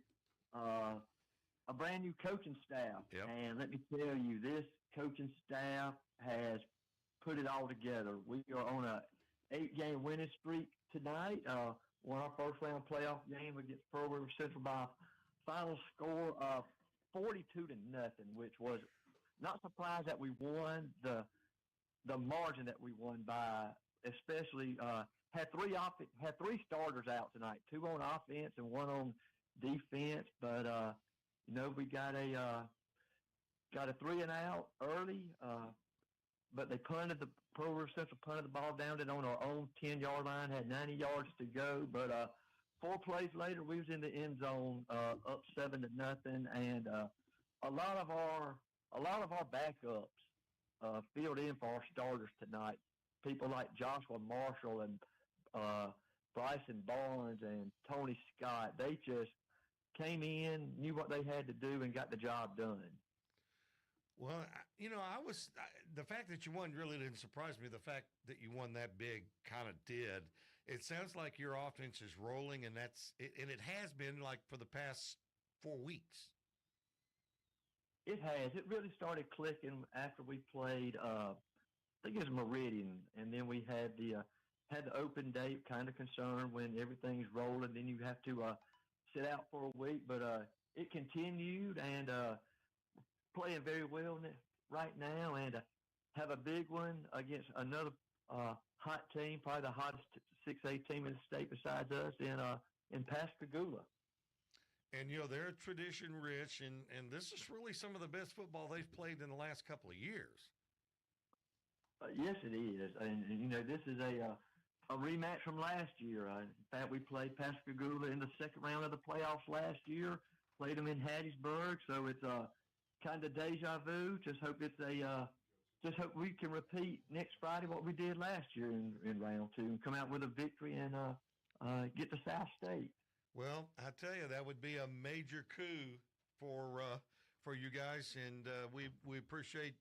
brand new coaching staff. Yep. And let me tell you, this coaching staff has put it all together. We are on a 8-game winning streak tonight. Won our first round playoff game against Pearl River Central by final score of 42-0, which was not surprised that we won the margin that we won by, especially had three starters out tonight, 2 on offense and 1 on defense. But we got a 3 and out early, but they punted the Pearl River Central punted the ball down it on our own 10-yard line, had 90 yards to go. But 4 plays later, we was in the end zone, up 7-0, and a lot of our backups filled in for our starters tonight. People like Joshua Marshall and Bryson Barnes and Tony Scott, they just came in, knew what they had to do, and got the job done. Well, the fact that you won really didn't surprise me. The fact that you won that big kind of did. It sounds like your offense is rolling, and it has been like for the past 4 weeks. It has. It really started clicking after we played, I think it was Meridian, and then we had the open date, kind of concerned when everything's rolling. Then you have to sit out for a week, but it continued and playing very well right now, and have a big one against another hot team, probably the hottest 6A team in the state besides us in Pascagoula. And, they're tradition rich, and this is really some of the best football they've played in the last couple of years. Yes, it is. And this is a rematch from last year. In fact, we played Pascagoula in the second round of the playoffs last year, played them in Hattiesburg, so it's kind of deja vu. Just hope we can repeat next Friday what we did last year in round 2 and come out with a victory and get to South State. Well, I tell you, that would be a major coup for you guys, and we appreciate.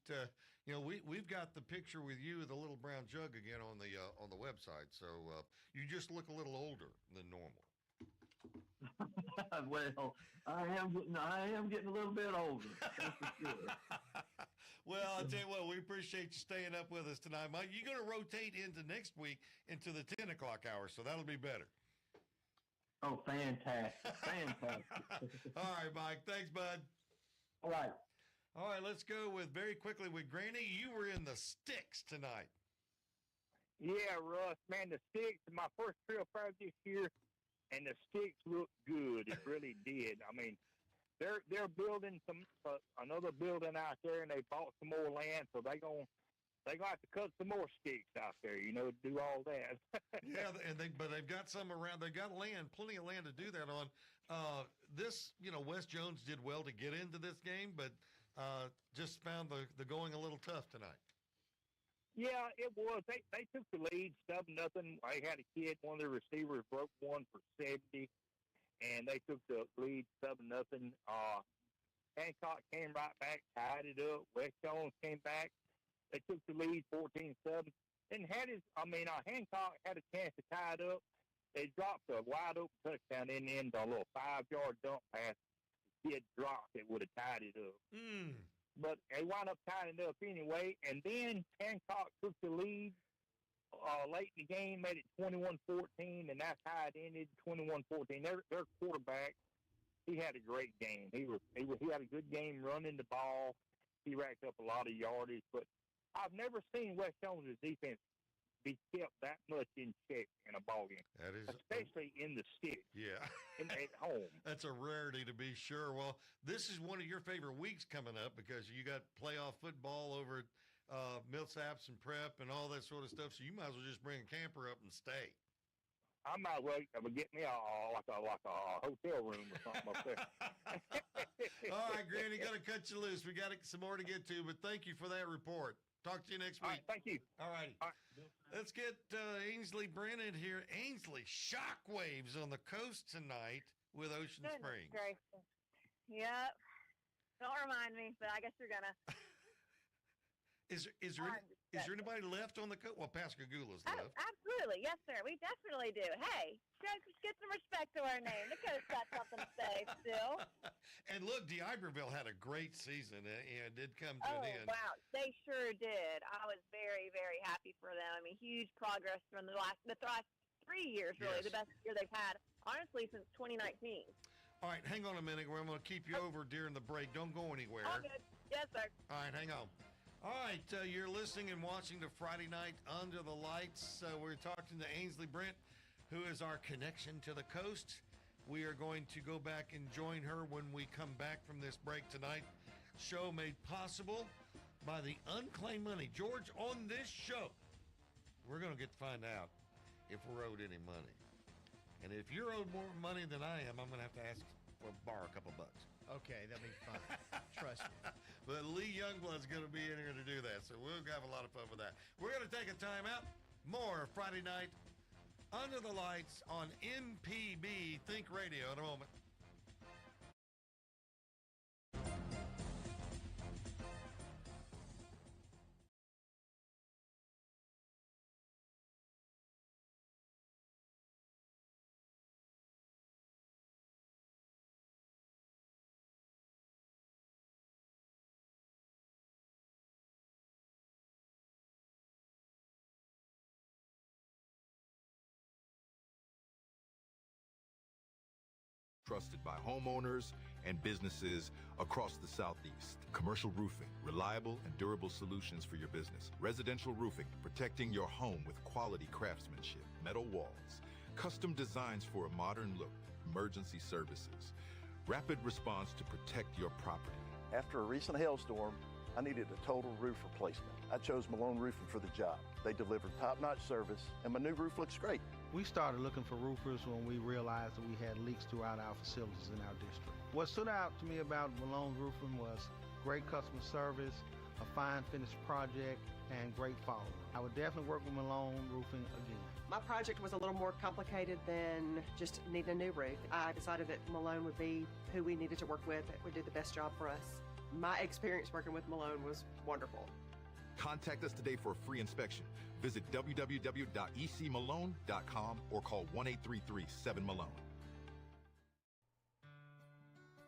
We've got the picture with you, the little brown jug again on the website. So you just look a little older than normal. Well, I am getting a little bit older. That's for sure. Well, I'll tell you what, we appreciate you staying up with us tonight, Mike. You're going to rotate into next week into the 10 o'clock hour, so that'll be better. Oh, fantastic. All right, Mike. Thanks, bud. All right. All right, let's go very quickly with Granny. You were in the sticks tonight. Yeah, Russ, man, the sticks, my first trail fair this year, and the sticks look good. It really did. I mean, they're building another building out there, and they bought some more land, so they're gonna have to cut some more sticks out there, to do all that. Yeah, but they've got some around. They've got land, plenty of land to do that on. West Jones did well to get into this game, but just found the going a little tough tonight. Yeah, it was. They took the lead 7-0. I had a kid, one of the receivers broke one for 70, and they took the lead 7-0. Hancock came right back, tied it up. West Jones came back. They took the lead 14-7. Then Hancock had a chance to tie it up. They dropped a wide open touchdown in the end, a little 5-yard dump pass. The kid dropped it, would have tied it up. But they wound up tying it up anyway. And then Hancock took the lead late in the game, made it 21-14, and that's how it ended, 21-14. Their quarterback he had a great game. He had a good game running the ball. He racked up a lot of yardage, but I've never seen West Jones' defense be kept that much in check in a ball game. That is, especially in the sticks. Yeah. At home. That's a rarity to be sure. Well, this is one of your favorite weeks coming up because you got playoff football over at Millsaps and Prep and all that sort of stuff. So you might as well just bring a camper up and stay. I might well get me like a hotel room or something up there. All right, Granny, got to cut you loose. We got some more to get to, but thank you for that report. Talk to you next week. All right, thank you. All righty. Let's get Ainsley Brennan here. Ainsley, shockwaves on the coast tonight with Ocean Springs. Gracious. Yep. Don't remind me, but I guess you're gonna. Is there anybody left on the coast? Well, Pastor Gula's Oh, left. absolutely. Yes, sir. We definitely do. Hey, get some respect to our name. The coast got something to say still. And look, DeIberville had a great season and did come to an end. Wow. They sure did. I was very, very happy for them. I mean, huge progress from the last 3 years, really. Yes. The best year they've had, honestly, since 2019. All right, hang on a minute. I'm going to keep you over during the break. Don't go anywhere. All good. Yes, sir. All right, hang on. All right, you're listening and watching to Friday Night Under the Lights. We're talking to Ainsley Brent, who is our connection to the coast. We are going to go back and join her when we come back from this break tonight. Show made possible by the Unclaimed Money. George, on this show, we're going to get to find out if we're owed any money. And if you're owed more money than I am, I'm going to have to ask for borrow a couple bucks. Okay, that'll be fun. Trust me. But Lee Youngblood's going to be in here to do that, so we'll have a lot of fun with that. We're going to take a time out. More Friday Night Under the Lights on MPB Think Radio in a moment. Trusted by homeowners and businesses across the Southeast. Commercial roofing, reliable and durable solutions for your business. Residential roofing, protecting your home with quality craftsmanship. Metal walls, custom designs for a modern look. Emergency services, rapid response to protect your property. After a recent hailstorm, I needed a total roof replacement. I chose Malone Roofing for the job. They delivered top-notch service, and my new roof looks great. We started looking for roofers when we realized that we had leaks throughout our facilities in our district. What stood out to me about Malone Roofing was great customer service, a fine finished project, and great follow-up. I would definitely work with Malone Roofing again. My project was a little more complicated than just needing a new roof. I decided that Malone would be who we needed to work with, that would do the best job for us. My experience working with Malone was wonderful. Contact us today for a free inspection. Visit www.ecmalone.com or call 1-833-7Malone.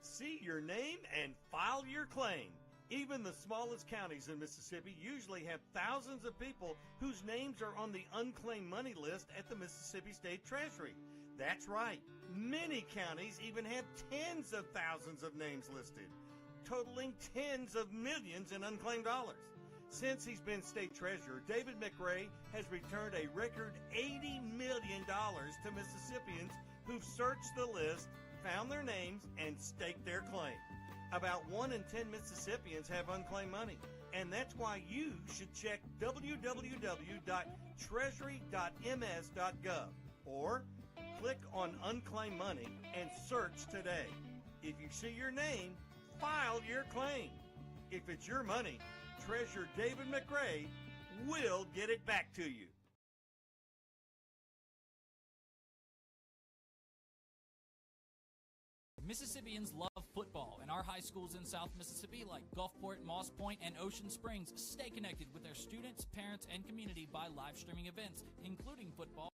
See your name and file your claim. Even the smallest counties in Mississippi usually have thousands of people whose names are on the unclaimed money list at the Mississippi State Treasury. That's right. Many counties even have tens of thousands of names listed, totaling tens of millions in unclaimed dollars. Since he's been state treasurer, David McRae has returned a record $80 million to Mississippians who've searched the list, found their names, and staked their claim. About 1 in 10 Mississippians have unclaimed money, and that's why you should check www.treasury.ms.gov or click on Unclaimed Money and search today. If you see your name, file your claim. If it's your money, Treasurer David McRae will get it back to you. Mississippians love football, and our high schools in South Mississippi like Gulfport, Moss Point, and Ocean Springs stay connected with their students, parents, and community by live streaming events, including football.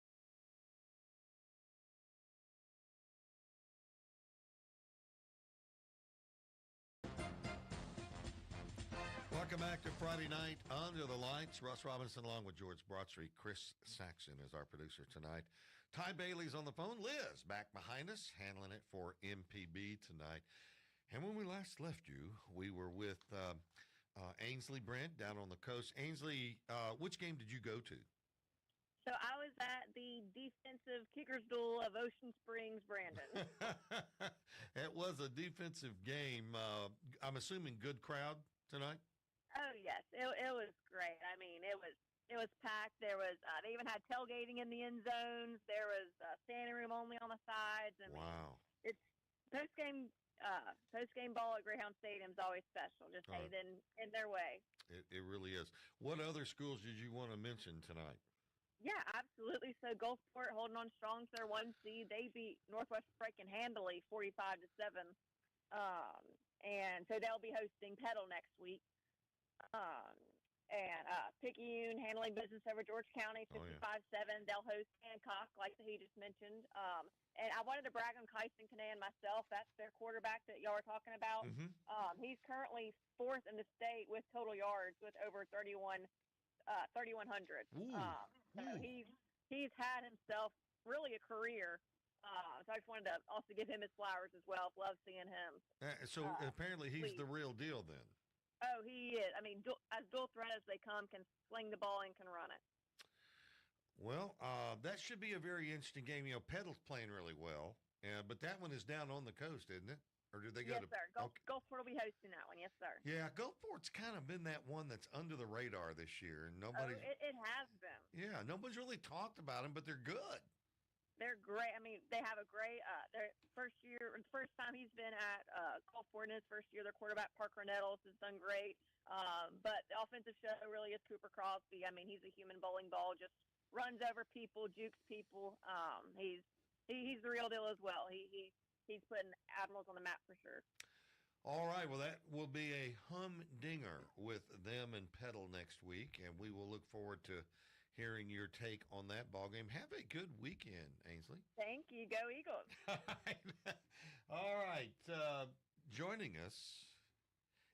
Welcome back to Friday Night Under the Lights. Russ Robinson along with George Broadstreet. Chris Saxon is our producer tonight. Ty Bailey's on the phone. Liz back behind us, handling it for MPB tonight. And when we last left you, we were with Ainsley Brent down on the coast. Ainsley, which game did you go to? So I was at the defensive kickers duel of Ocean Springs, Brandon. It was a defensive game. I'm assuming good crowd tonight? Oh yes, it was great. I mean, it was packed. There was they even had tailgating in the end zones. There was standing room only on the sides. I mean, wow! It's post game ball at Greyhound Stadium is always special. Just All stayed in their way. It really is. What other schools did you want to mention tonight? Yeah, absolutely. So Gulfport holding on strong to their 1 seed. They beat Northwest Franklin handily, 45-7. And so they'll be hosting Petal next week. And Picayune handling business over George County, 55-7. They'll host Hancock, like he just mentioned. And I wanted to brag on Kyson Kanan myself. That's their quarterback that y'all were talking about. Mm-hmm. He's currently 4th in the state with total yards with over 3,100. So he's had himself really a career. So I just wanted to also give him his flowers as well. Love seeing him. So apparently he's the real deal then. Oh, he is. I mean, as dual threat as they come, can sling the ball and can run it. Well, that should be a very interesting game. You know, Petal's playing really well, but that one is down on the coast, isn't it? Or did they go Yes, to? sir. Gulfport will be hosting that one. Yes, sir. Yeah, Gulfport's kind of been that one that's under the radar this year, and nobody. It has been. Yeah, nobody's really talked about them, but they're good. They're great. I mean, they have a great. Their first time he's been at Gulfport in his first year. Their quarterback Parker Nettles has done great. But the offensive show really is Cooper Crosby. I mean, he's a human bowling ball. Just runs over people, jukes people. He's the real deal as well. He's putting Admirals on the map for sure. All right. Well, that will be a humdinger with them and Petal next week, and we will look forward to hearing your take on that ball game. Have a good weekend, Ainsley. Thank you. Go Eagles. All right. Joining us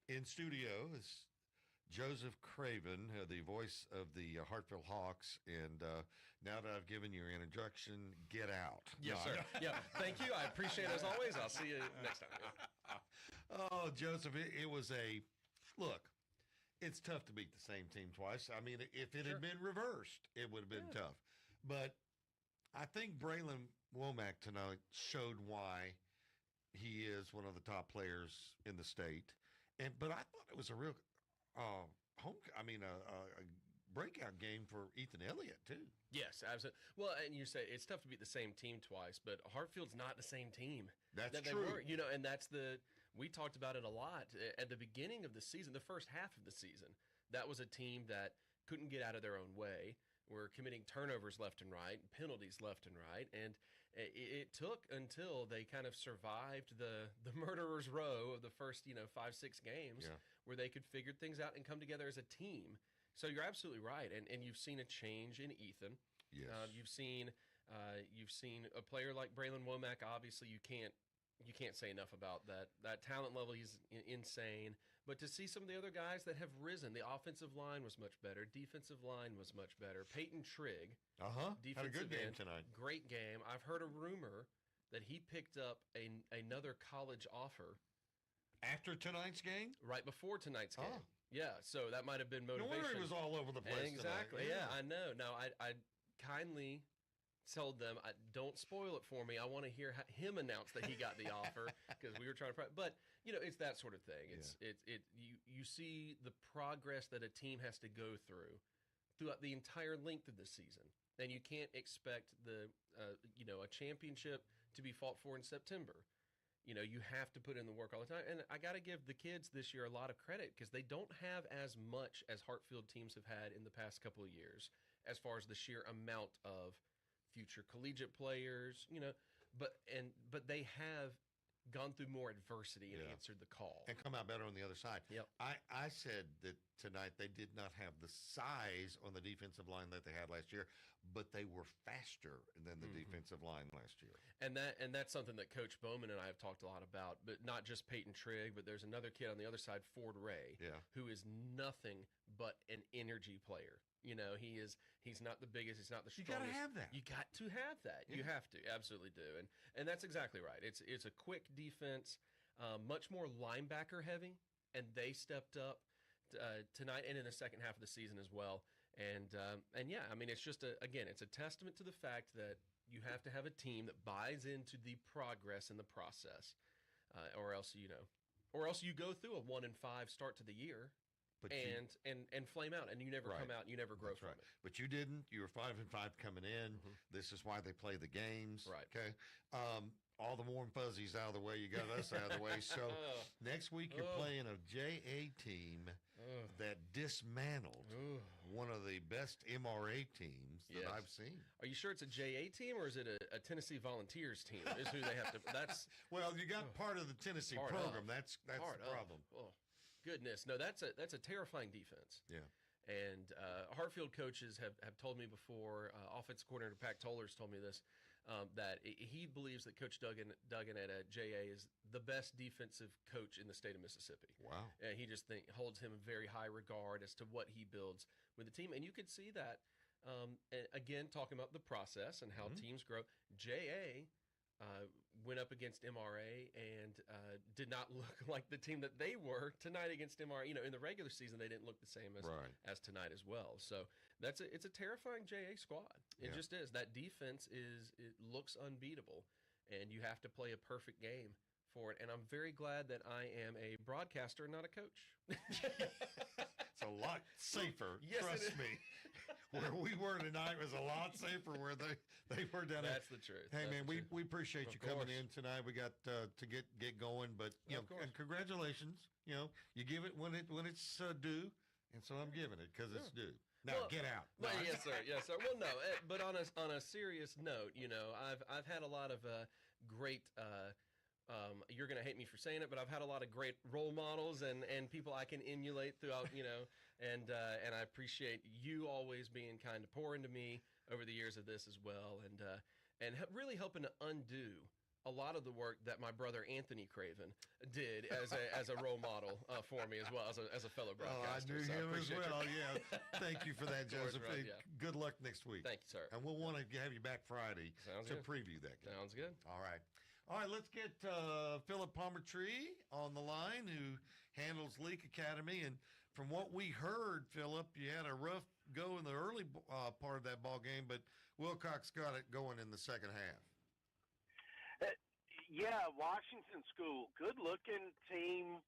in studio is Joseph Craven, the voice of the Hartfield Hawks, and now that I've given you your introduction, get out. Yes, sir. Yeah, thank you. I appreciate it as always. I'll see you next time. Yeah. Oh, Joseph, it was look, it's tough to beat the same team twice. I mean, if it had been reversed, it would have been tough. But I think Braylon Womack tonight showed why he is one of the top players in the state. But I thought it was a real a breakout game for Ethan Elliott too. Yes, absolutely. Well, and you say it's tough to beat the same team twice, but Hartfield's not the same team. That's that true. They were, and we talked about it a lot at the beginning of the season, the first half of the season. That was a team that couldn't get out of their own way. Were committing turnovers left and right, penalties left and right, and it took until they kind of survived the murderer's row of the first 5-6 games where they could figure things out and come together as a team. So you're absolutely right, and you've seen a change in Ethan. Yes, you've seen a player like Braylon Womack. Obviously, you can't say enough about that talent level. He's insane. But to see some of the other guys that have risen, the offensive line was much better. Defensive line was much better. Peyton Trigg, had a good game tonight. Great game. I've heard a rumor that he picked up another college offer after tonight's game. Right before tonight's game. Yeah, so that might have been motivation. No wonder he was all over the place. Exactly. Tonight. Yeah, I know. Now I kindly told them, don't spoil it for me. I want to hear him announce that he got the offer because we were trying to. But it's that sort of thing. You see the progress that a team has to go through throughout the entire length of the season, and you can't expect a championship to be fought for in September. You have to put in the work all the time. And I got to give the kids this year a lot of credit because they don't have as much as Hartfield teams have had in the past couple of years as far as the sheer amount of future collegiate players, but they have gone through more adversity and answered the call. And come out better on the other side. Yep. I said that tonight. They did not have the size on the defensive line that they had last year, but they were faster than the defensive line last year. And that's something that Coach Bowman and I have talked a lot about, but not just Peyton Trigg, but there's another kid on the other side, Ford Ray, who is nothing but an energy player. You know, he's not the biggest, he's not the strongest. You got to have that. You got to have that. Yeah. You have to, absolutely do. And that's exactly right. It's a quick defense, much more linebacker heavy, and they stepped up tonight and in the second half of the season as well. And yeah, I mean, it's just it's a testament to the fact that you have to have a team that buys into the progress and the process, or else you go through a 1-5 start to the year. But and flame out, and you never come out, and you never grow from it. But you didn't. You were 5-5 coming in. This is why they play the games. Right. Okay. All the warm fuzzies out of the way. You got us out of the way. So next week you're playing a JA team that dismantled one of the best MRA teams that I've seen. Are you sure it's a JA team or is it a Tennessee Volunteers team? Is who they have to. That's well, you got part of the Tennessee program. That's the problem. Oh. Goodness, no, that's a terrifying defense. Yeah, and Hartfield coaches have told me before. Offensive coordinator Pat Toller's told me this, that he believes that Coach Duggan at JA is the best defensive coach in the state of Mississippi. Wow, and he just holds him in very high regard as to what he builds with the team, and you could see that. Again, talking about the process and how teams grow, JA. Went up against MRA and did not look like the team that they were tonight against MRA. You know, in the regular season, they didn't look the same as tonight as well. So it's a terrifying JA squad. It just is. That defense looks unbeatable, and you have to play a perfect game for it. And I'm very glad that I am a broadcaster, not a coach. It's a lot safer. Trust me. Where we were tonight was a lot safer where they were down there. That's the truth. Hey, man, we appreciate you coming in tonight. We got to get going, but you know, and congratulations. You know, you give it when it's due, and so I'm giving it because it's due. Now get out. No, yes, sir. Yes, sir. Well, no, but on a serious note, you know, I've had a lot of great. You're going to hate me for saying it, but I've had a lot of great role models and people I can emulate throughout, you know, and I appreciate you always being kind to pour into me over the years of this as well, and really helping to undo a lot of the work that my brother Anthony Craven did as a role model for me as well as a fellow broadcaster. I knew him as well. Yeah, thank you for that, Joseph. Right, yeah. Good luck next week. Thank you, sir. And we'll want to have you back Friday to preview that game. Sounds good. All right. All right, let's get Philip Palmertree on the line, who handles Leak Academy. And from what we heard, Philip, you had a rough go in the early part of that ball game, but Wilcox got it going in the second half. Yeah, Washington School, good-looking team,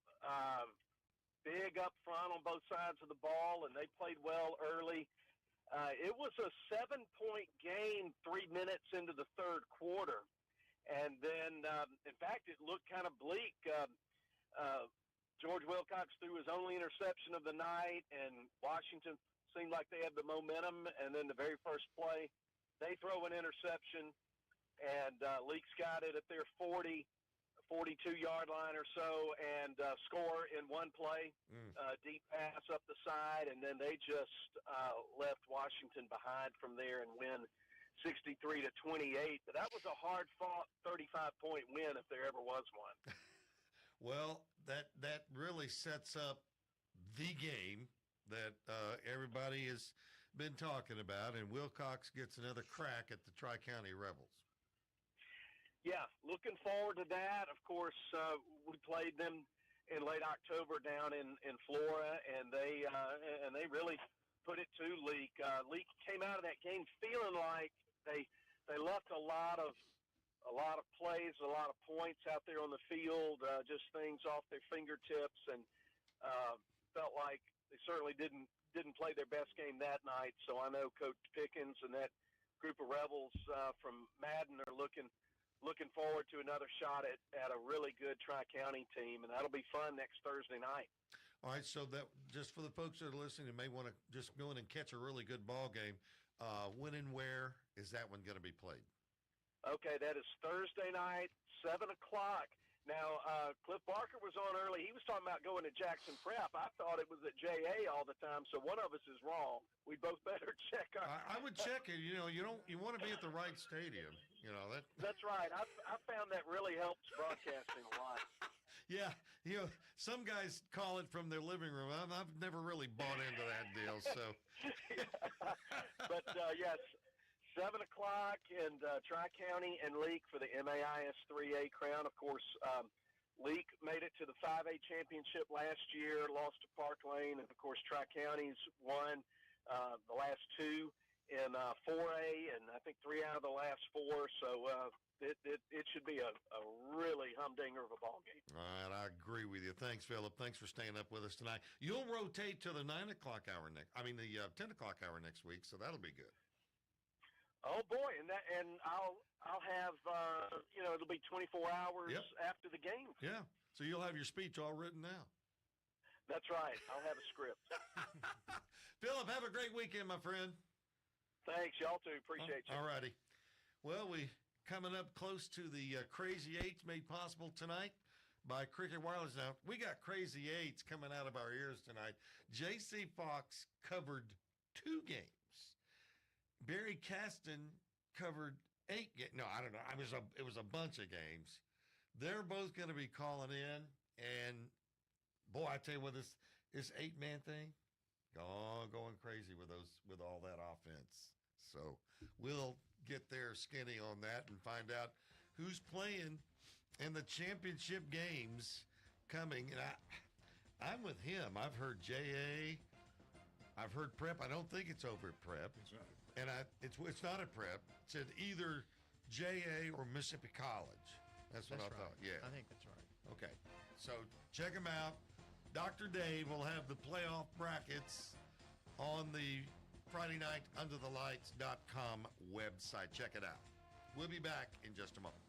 big up front on both sides of the ball, and they played well early. It was a 7-point game 3 minutes into the third quarter. And then, in fact, it looked kind of bleak. George Wilcox threw his only interception of the night, and Washington seemed like they had the momentum. And then the very first play, they throw an interception, and Leak's got it at their 42-yard line or so, and score in one play, deep pass up the side, and then they just left Washington behind from there and win 63-28, but that was a hard-fought 35-point win if there ever was one. Well, that really sets up the game that everybody has been talking about, and Wilcox gets another crack at the Tri-County Rebels. Yeah, looking forward to that. Of course, we played them in late October down in Florida, and they really put it to Leak. Leak came out of that game feeling like they left a lot of plays, a lot of points out there on the field, just things off their fingertips, and felt like they certainly didn't play their best game that night. So I know Coach Pickens and that group of Rebels from Madden are looking forward to another shot at a really good Tri-County team, and that'll be fun next Thursday night. All right, so that just for the folks that are listening who may want to just go in and catch a really good ball game, when and where is that one going to be played? Okay, that is Thursday night, 7 o'clock. Now, Cliff Barker was on early. He was talking about going to Jackson Prep. I thought it was at JA all the time, so one of us is wrong. We both better check our. I would check it. You want to be at the right stadium. That. That's right. I found that really helps broadcasting a lot. Yeah, some guys call it from their living room. I've never really bought into that deal. So, but yes. 7 o'clock in Tri-County and Leak for the MAIS 3A crown. Of course, Leak made it to the 5A championship last year, lost to Park Lane, and of course Tri-County's won the last two in 4A, and I think 3 out of the last 4. So it should be a really humdinger of a ball game. All right, I agree with you. Thanks, Philip. Thanks for staying up with us tonight. You'll rotate to the 9 o'clock hour the 10 o'clock hour next week, so that'll be good. Oh boy, and I'll have it'll be 24 hours after the game. Yeah, so you'll have your speech all written out. That's right. I'll have a script. Philip, have a great weekend, my friend. Thanks, y'all too. Appreciate you. All righty. Well, we coming up close to the Crazy Eights made possible tonight by Cricket Wireless. Now we got Crazy Eights coming out of our ears tonight. J.C. Fox covered 2 games. Barry Caston covered 8 games. No, I don't know. It was a bunch of games. They're both going to be calling in, and boy, I tell you what, this 8-man thing, going crazy with all that offense. So we'll get their skinny on that and find out who's playing in the championship games coming. And I'm with him. I've heard JA. I've heard Prep. I don't think it's over at Prep. That's right. And it's not a Prep. It's at either JA or Mississippi College. That's what I thought. Yeah. I think that's right. Okay. So check them out. Dr. Dave will have the playoff brackets on the Friday night underthelights.com website. Check it out. We'll be back in just a moment.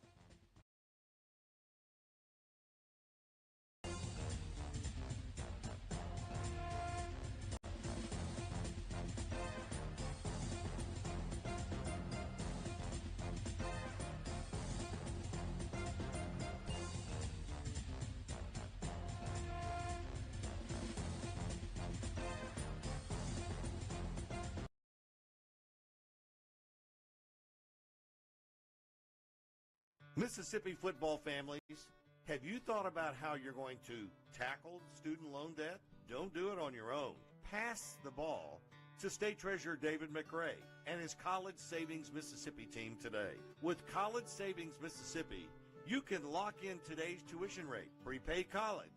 Mississippi football families, have you thought about how you're going to tackle student loan debt? Don't do it on your own. Pass the ball to State Treasurer David McRae and his College Savings Mississippi team today. With College Savings Mississippi, you can lock in today's tuition rate, prepay college,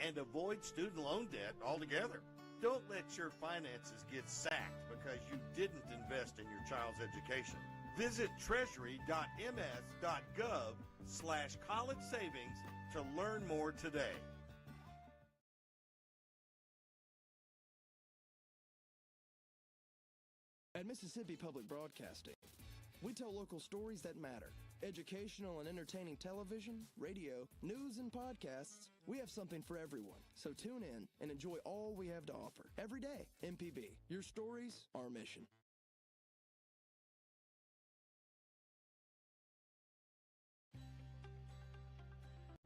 and avoid student loan debt altogether. Don't let your finances get sacked because you didn't invest in your child's education. Visit treasury.ms.gov/college savings to learn more today. At Mississippi Public Broadcasting, we tell local stories that matter. Educational and entertaining television, radio, news, and podcasts. We have something for everyone. So tune in and enjoy all we have to offer. Every day, MPB. Your stories, our mission.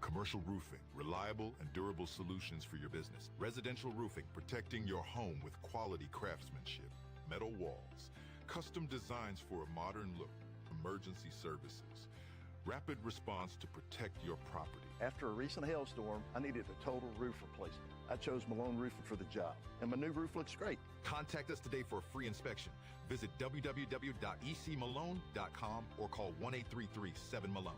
Commercial roofing, reliable and durable solutions for your business. Residential roofing, protecting your home with quality craftsmanship. Metal walls, custom designs for a modern look. Emergency services, rapid response to protect your property. After a recent hailstorm, I needed a total roof replacement. I chose Malone Roofing for the job, and my new roof looks great. Contact us today for a free inspection. Visit www.ecmalone.com or call 1-833-7Malone.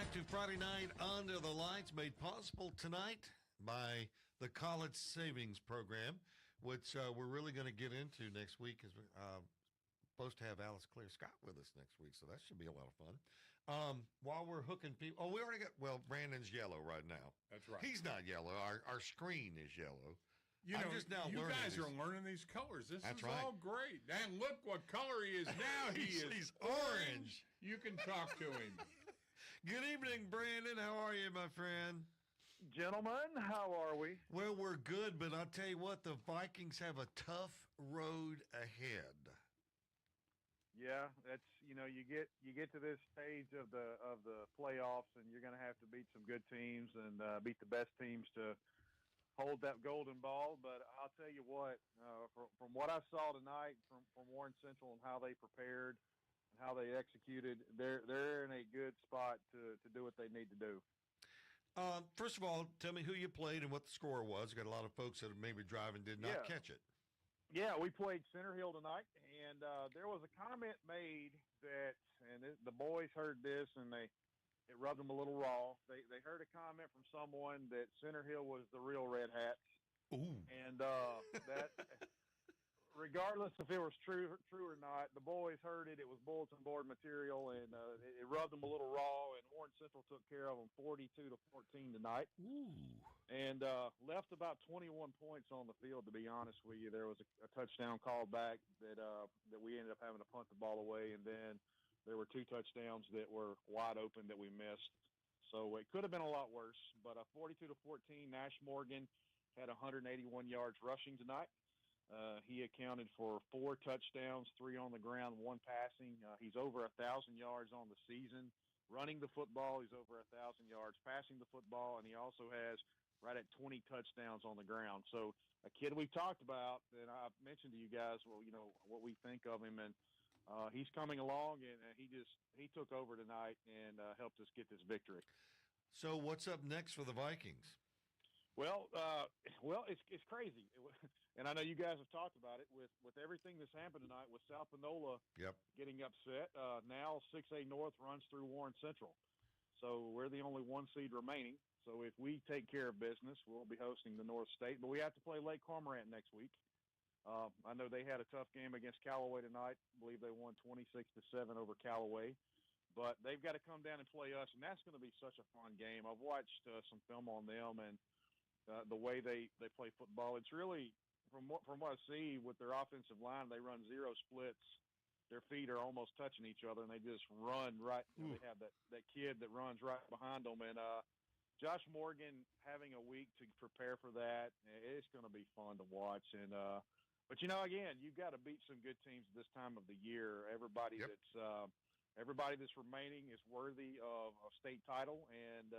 back to Friday Night Under the Lights, made possible tonight by the College Savings Program, which we're really going to get into next week, because we're supposed to have Alice Claire Scott with us next week, so that should be a lot of fun. While we're hooking people, we already got, Brandon's yellow right now. That's right. He's not yellow. Our screen is yellow. You know, I'm just now you learning guys these. are learning these colors. This That's is right. all great. And look what color he is now. He's orange. You can talk to him. Good evening, Brandon. How are you, my friend? Gentlemen, how are we? Well, we're good, but I'll tell you what, the Vikings have a tough road ahead. Yeah, that's you get to this stage of the playoffs, and you're going to have to beat some good teams and beat the best teams to hold that golden ball. But I'll tell you what, from what I saw tonight from Warren Central and how they prepared and how they executed, they're in a good spot to do what they need to do. First of all, tell me who you played and what the score was. Got a lot of folks that are maybe driving did not catch it. Yeah, we played Center Hill tonight, and there was a comment made that, and the boys heard this, and it rubbed them a little raw. They heard a comment from someone that Center Hill was the real Red Hats. Ooh. And that, regardless if it was true or not, the boys heard it. It was bulletin board material, and it rubbed them a little raw. And Warren Central took care of them 42-14 tonight. Ooh. And left about 21 points on the field, to be honest with you. There was a touchdown called back that we ended up having to punt the ball away, and then there were 2 touchdowns that were wide open that we missed. So it could have been a lot worse. But 42-14, Nash Morgan had 181 yards rushing tonight. He accounted for 4 touchdowns, 3 on the ground, 1 passing. He's over 1,000 yards on the season. Running the football, he's over 1,000 yards. Passing the football, and he also has right at 20 touchdowns on the ground. So a kid we've talked about, and I've mentioned to you guys, what we think of him, and he's coming along, and he took over tonight and helped us get this victory. So what's up next for the Vikings? Well, it's crazy, and I know you guys have talked about it with everything that's happened tonight with South Panola getting upset. Now 6A North runs through Warren Central, so we're the only 1 seed remaining. So if we take care of business, we'll be hosting the North State, but we have to play Lake Cormorant next week. I know they had a tough game against Callaway tonight. I believe they won 26-7 over Callaway. But they've got to come down and play us, and that's going to be such a fun game. I've watched some film on them and the way they play football. It's really, from what I see with their offensive line, they run 0 splits. Their feet are almost touching each other, and they just run right. They have that kid that runs right behind them. And Josh Morgan having a week to prepare for that, it's going to be fun to watch. And but again, you've got to beat some good teams at this time of the year. Everybody that's remaining is worthy of a state title, and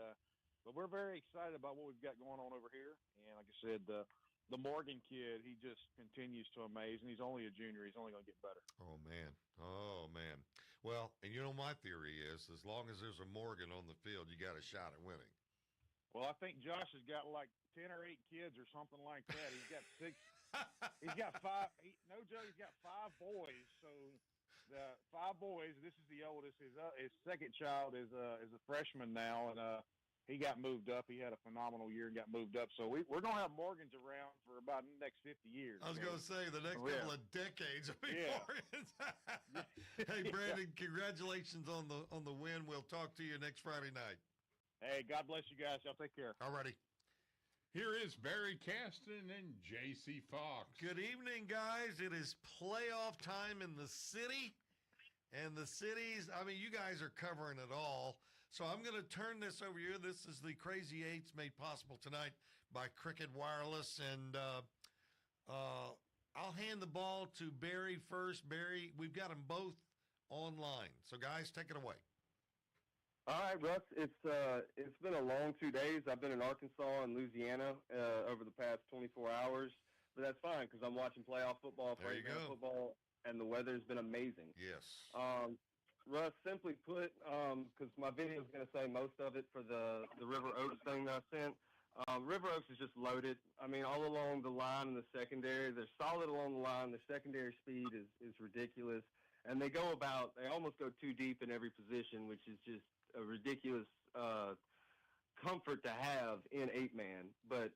but we're very excited about what we've got going on over here. And like I said, the Morgan kid, he just continues to amaze, and he's only a junior. He's only going to get better. Oh man. Well, and my theory is, as long as there's a Morgan on the field, you got a shot at winning. Well, I think Josh has got like 10 or 8 kids or something like that. He's got 6. He's got 5. He's got 5 boys. So the 5 boys. This is the oldest. His second child is a freshman now, and he got moved up. He had a phenomenal year and got moved up. So we're gonna have Morgans around for about the next 50 years. I was gonna say the next couple of decades will be Morgans. Hey, Brandon, congratulations on the win. We'll talk to you next Friday night. Hey, God bless you guys. Y'all take care. All righty. Here is Barry Caston and J.C. Fox. Good evening, guys. It is playoff time in the city. And the cities, you guys are covering it all. So I'm going to turn this over here. This is the Crazy Eights made possible tonight by Cricket Wireless. And I'll hand the ball to Barry first. Barry, we've got them both online. So, guys, take it away. All right, Russ. It's been a long 2 days. I've been in Arkansas and Louisiana over the past 24 hours, but that's fine because I'm watching playoff football, football, and the weather's been amazing. Yes. Russ, simply put, because my video is going to say most of it for the River Oaks thing that I sent. River Oaks is just loaded. All along the line in the secondary, they're solid along the line. The secondary speed is ridiculous, and they almost go too deep in every position, which is just a ridiculous comfort to have in 8-man, but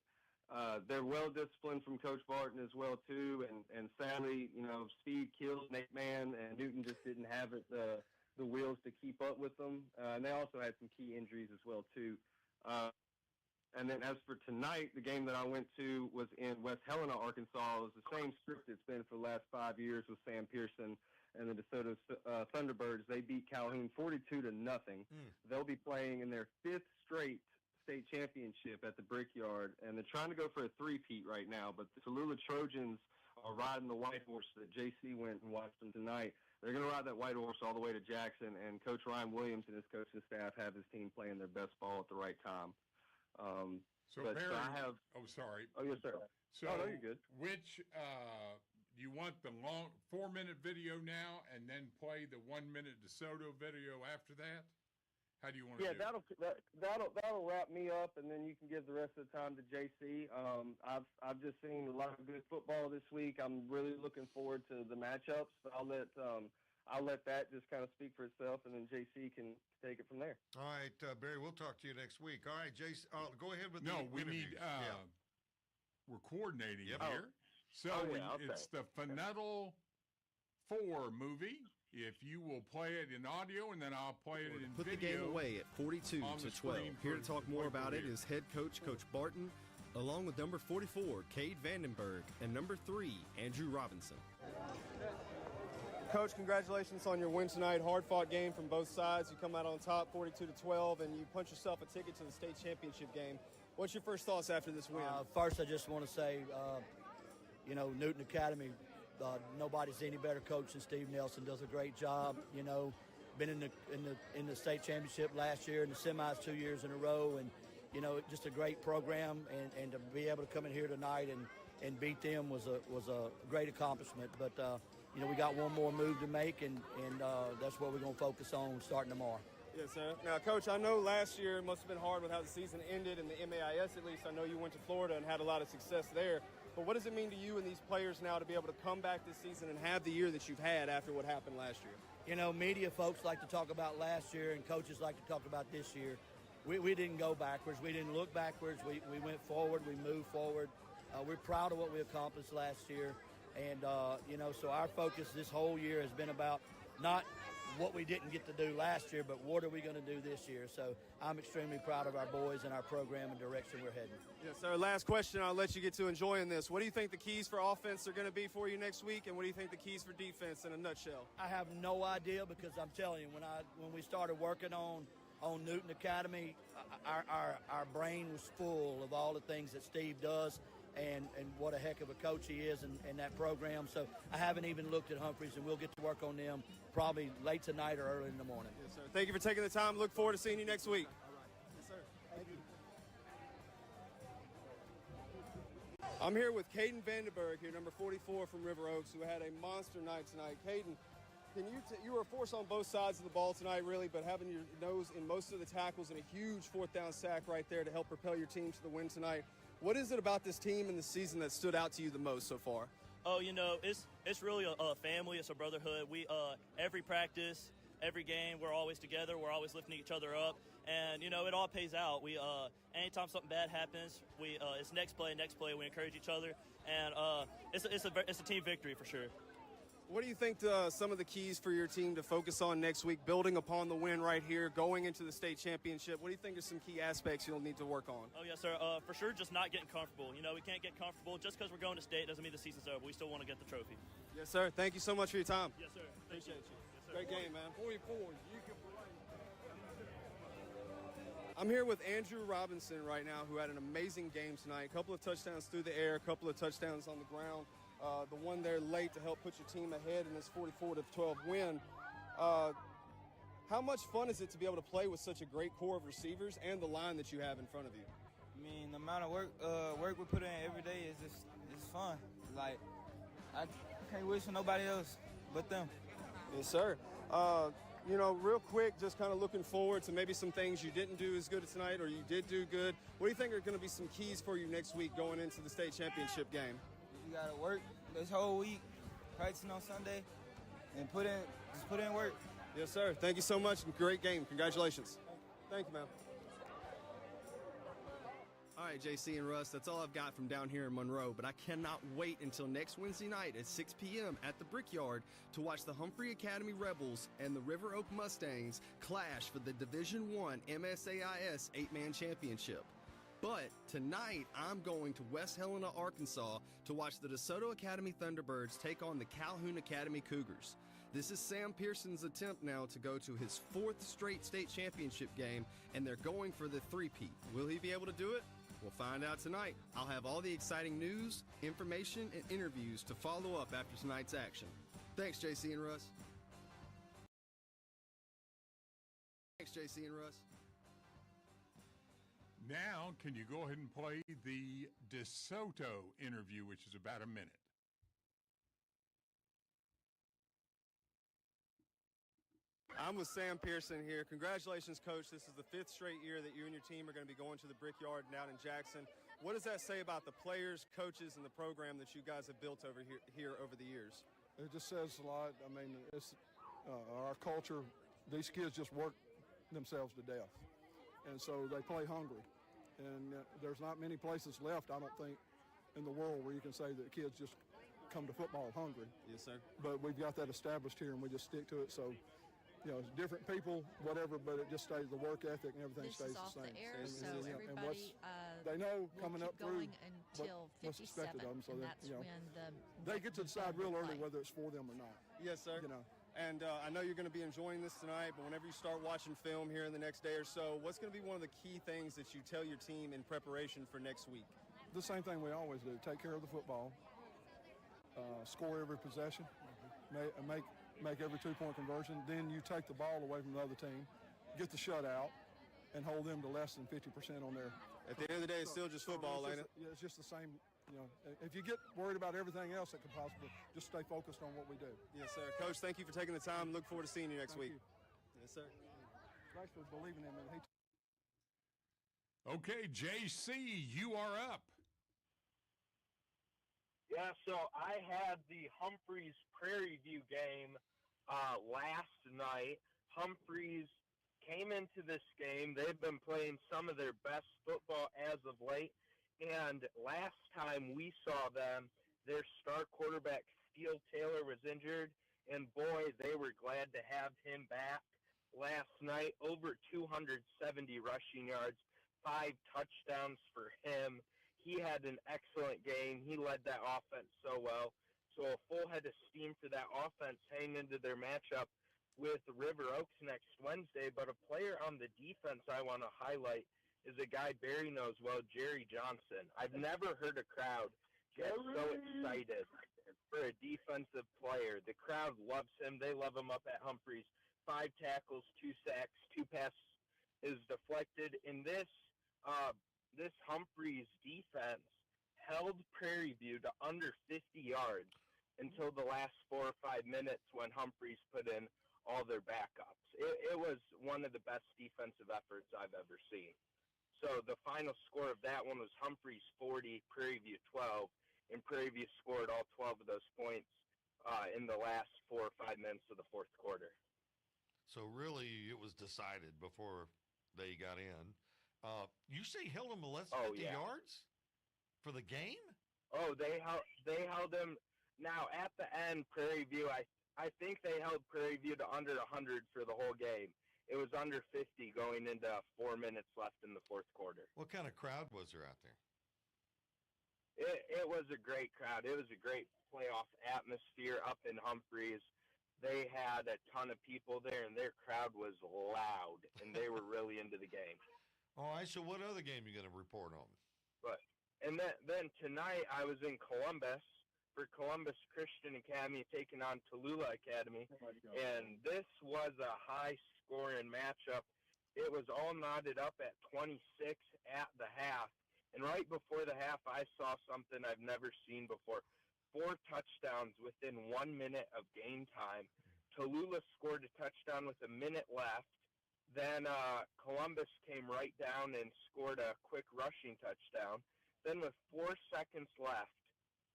they're well disciplined from Coach Barton as well too, and sadly, speed kills an 8-man, and Newton just didn't have it the wheels to keep up with them, and they also had some key injuries as well too. And then as for tonight, the game that I went to was in West Helena, Arkansas. It was the same script it's been for the last 5 years with Sam Pearson and the DeSoto Thunderbirds. They beat Calhoun 42-0. They'll be playing in their 5th straight state championship at the Brickyard, and they're trying to go for a three-peat right now, but the Tallulah Trojans are riding the white horse that JC went and watched them tonight. They're going to ride that white horse all the way to Jackson, and Coach Ryan Williams and his coaching staff have his team playing their best ball at the right time. So Barry, oh, sorry. Oh, yes, sir. So no, you're good. Which, you want the long 4-minute video now and then play the 1-minute DeSoto video after that? How do you want to do it? That'll wrap me up, and then you can give the rest of the time to JC. I've just seen a lot of good football this week. I'm really looking forward to the matchups. But I'll let that just kind of speak for itself, and then JC can take it from there. All right, Barry, we'll talk to you next week. All right, JC, go ahead with we interviews. need we're coordinating Yep. here. So it's the Finettle 4 movie. If you will play it in audio, and then I'll play it in Put video. the game away at 42-12. Here to talk more about it is head coach Barton, along with number 44, Cade Vandenberg, and number 3, Andrew Robinson. Coach, congratulations on your win tonight. Hard-fought game from both sides. You come out on top 42-12, and you punch yourself a ticket to the state championship game. What's your first thoughts after this win? First, I just want to say, Newton Academy, nobody's any better coach than Steve Nelson. Does a great job. Been in the state championship last year, in the semis 2 years in a row, and just a great program. And to be able to come in here tonight and beat them was a great accomplishment. But we got one more move to make, and that's what we're going to focus on starting tomorrow. Yes, sir. Now, Coach, I know last year it must have been hard with how the season ended in the MAIS. At least I know you went to Florida and had a lot of success there. But what does it mean to you and these players now to be able to come back this season and have the year that you've had after what happened last year? Media folks like to talk about last year, and coaches like to talk about this year. We didn't go backwards. We didn't look backwards. We went forward. We moved forward. We're proud of what we accomplished last year. And, so our focus this whole year has been about not what we didn't get to do last year, but what are we going to do this year? So I'm extremely proud of our boys and our program and direction we're heading. Yes, sir. Last question. I'll let you get to enjoying this. What do you think the keys for offense are going to be for you next week, and what do you think the keys for defense in a nutshell? I have no idea, because I'm telling you, when we started working on Newton Academy, our brain was full of all the things that Steve does. And what a heck of a coach he is in that program. So I haven't even looked at Humphreys, and we'll get to work on them probably late tonight or early in the morning. Yes, sir. Thank you for taking the time. Look forward to seeing you next week. All right. Yes, sir. Thank you. I'm here with Caden Vandenberg here, number 44 from River Oaks, who had a monster night tonight. Caden, you were a force on both sides of the ball tonight, really, but having your nose in most of the tackles and a huge 4th down sack right there to help propel your team to the win tonight. What is it about this team and the season that stood out to you the most so far? Oh, it's really a family. It's a brotherhood. We every practice, every game, we're always together. We're always lifting each other up, and it all pays out. We anytime something bad happens, it's next play. We encourage each other, and it's a team victory for sure. What do you think some of the keys for your team to focus on next week, building upon the win right here, going into the state championship? What do you think are some key aspects you'll need to work on? Oh, yes, sir. For sure, just not getting comfortable. We can't get comfortable. Just because we're going to state doesn't mean the season's over. We still want to get the trophy. Yes, sir. Thank you so much for your time. Yes, sir. Appreciate you. Yes, sir. Great game, man. 44. You can play. I'm here with Andrew Robinson right now, who had an amazing game tonight. A couple of touchdowns through the air, a couple of touchdowns on the ground. The one there late to help put your team ahead in this 44-12 win. How much fun is it to be able to play with such a great core of receivers and the line that you have in front of you? I mean, the amount of work we put in every day is it's fun. Like, I can't wish for nobody else but them. Yes, sir. Real quick, just kind of looking forward to maybe some things you didn't do as good as tonight, or you did do good. What do you think are going to be some keys for you next week going into the state championship game? You got to work this whole week, practicing on Sunday, and put in work. Yes, sir. Thank you so much. Great game. Congratulations. Thank you, man. right, JC and Russ, that's all I've got from down here in Monroe, but I cannot wait until next Wednesday night at 6 p.m. at the Brickyard to watch the Humphrey Academy Rebels and the River Oak Mustangs clash for the Division I MSAIS 8-man championship. But tonight, I'm going to West Helena, Arkansas to watch the DeSoto Academy Thunderbirds take on the Calhoun Academy Cougars. This is Sam Pearson's attempt now to go to his 4th straight state championship game, and they're going for the three-peat. Will he be able to do it? We'll find out tonight. I'll have all the exciting news, information, and interviews to follow up after tonight's action. Thanks, JC and Russ. Thanks, JC and Russ. Now, can you go ahead and play the DeSoto interview, which is about a minute? I'm with Sam Pearson here. Congratulations, Coach. This is the 5th straight year that you and your team are going to be going to the Brickyard down in Jackson. What does that say about the players, coaches, and the program that you guys have built over here over the years? It just says a lot. I mean, it's our culture. These kids just work themselves to death, and so they play hungry. And there's not many places left, I don't think, in the world where you can say that kids just come to football hungry. Yes, sir. But we've got that established here, and we just stick to it. So, you know, different people, whatever, but it just stays, the work ethic and everything stays the same. This is off the air, and, so and everybody they know coming up through going until what's 57, expected of them. So and that, that's you know, when they get to decide real early whether it's for them or not. Yes, sir. You know. And I know you're going to be enjoying this tonight, but whenever you start watching film here in the next day or so, what's going to be one of the key things that you tell your team in preparation for next week? The same thing we always do. Take care of the football, score every possession, make every two-point conversion. Then you take the ball away from the other team, get the shutout, and hold them to less than 50% on their. At the end of the day, it's still just football, ain't it? Yeah, it's just the same. You know, if you get worried about everything else that could possibly, just stay focused on what we do. Yes, sir. Coach, thank you for taking the time. Look forward to seeing you next week. Yes, sir. Thanks for believing in me. Okay, JC, you are up. Yeah, so I had the Humphreys Prairie View game last night. Humphreys came into this game. They've been playing some of their best football as of late. And last time we saw them, their star quarterback, Steele Taylor, was injured. And, boy, they were glad to have him back. Last night, over 270 rushing yards, 5 touchdowns for him. He had an excellent game. He led that offense so well. So a full head of steam for that offense heading into their matchup with River Oaks next Wednesday. But a player on the defense I want to highlight is a guy Barry knows well, Jerry Johnson. I've never heard a crowd get so excited for a defensive player. The crowd loves him. They love him up at Humphreys. 5 tackles, 2 sacks, 2 passes is deflected. In this Humphreys defense held Prairie View to under 50 yards until the last 4 or 5 minutes when Humphreys put in all their backups. It was one of the best defensive efforts I've ever seen. So the final score of that one was Humphreys 40, Prairie View 12, and Prairie View scored all 12 of those points in the last 4 or 5 minutes of the fourth quarter. So really, it was decided before they got in. You say held them less than 50 yards for the game? Oh, they held them. Now at the end, Prairie View, I think they held Prairie View to under 100 for the whole game. It was under 50 going into 4 minutes left in the fourth quarter. What kind of crowd was there out there? It was a great crowd. It was a great playoff atmosphere up in Humphreys. They had a ton of people there, and their crowd was loud, and they were really into the game. All right, so what other game you going to report on? And then tonight I was in Columbus for Columbus Christian Academy taking on Tallulah Academy, and this was a high-scoring matchup. It was all knotted up at 26 at the half, and right before the half I saw something I've never seen before. 4 touchdowns within 1 minute of game time. Tallulah scored a touchdown with a minute left. Then Columbus came right down and scored a quick rushing touchdown. Then with 4 seconds left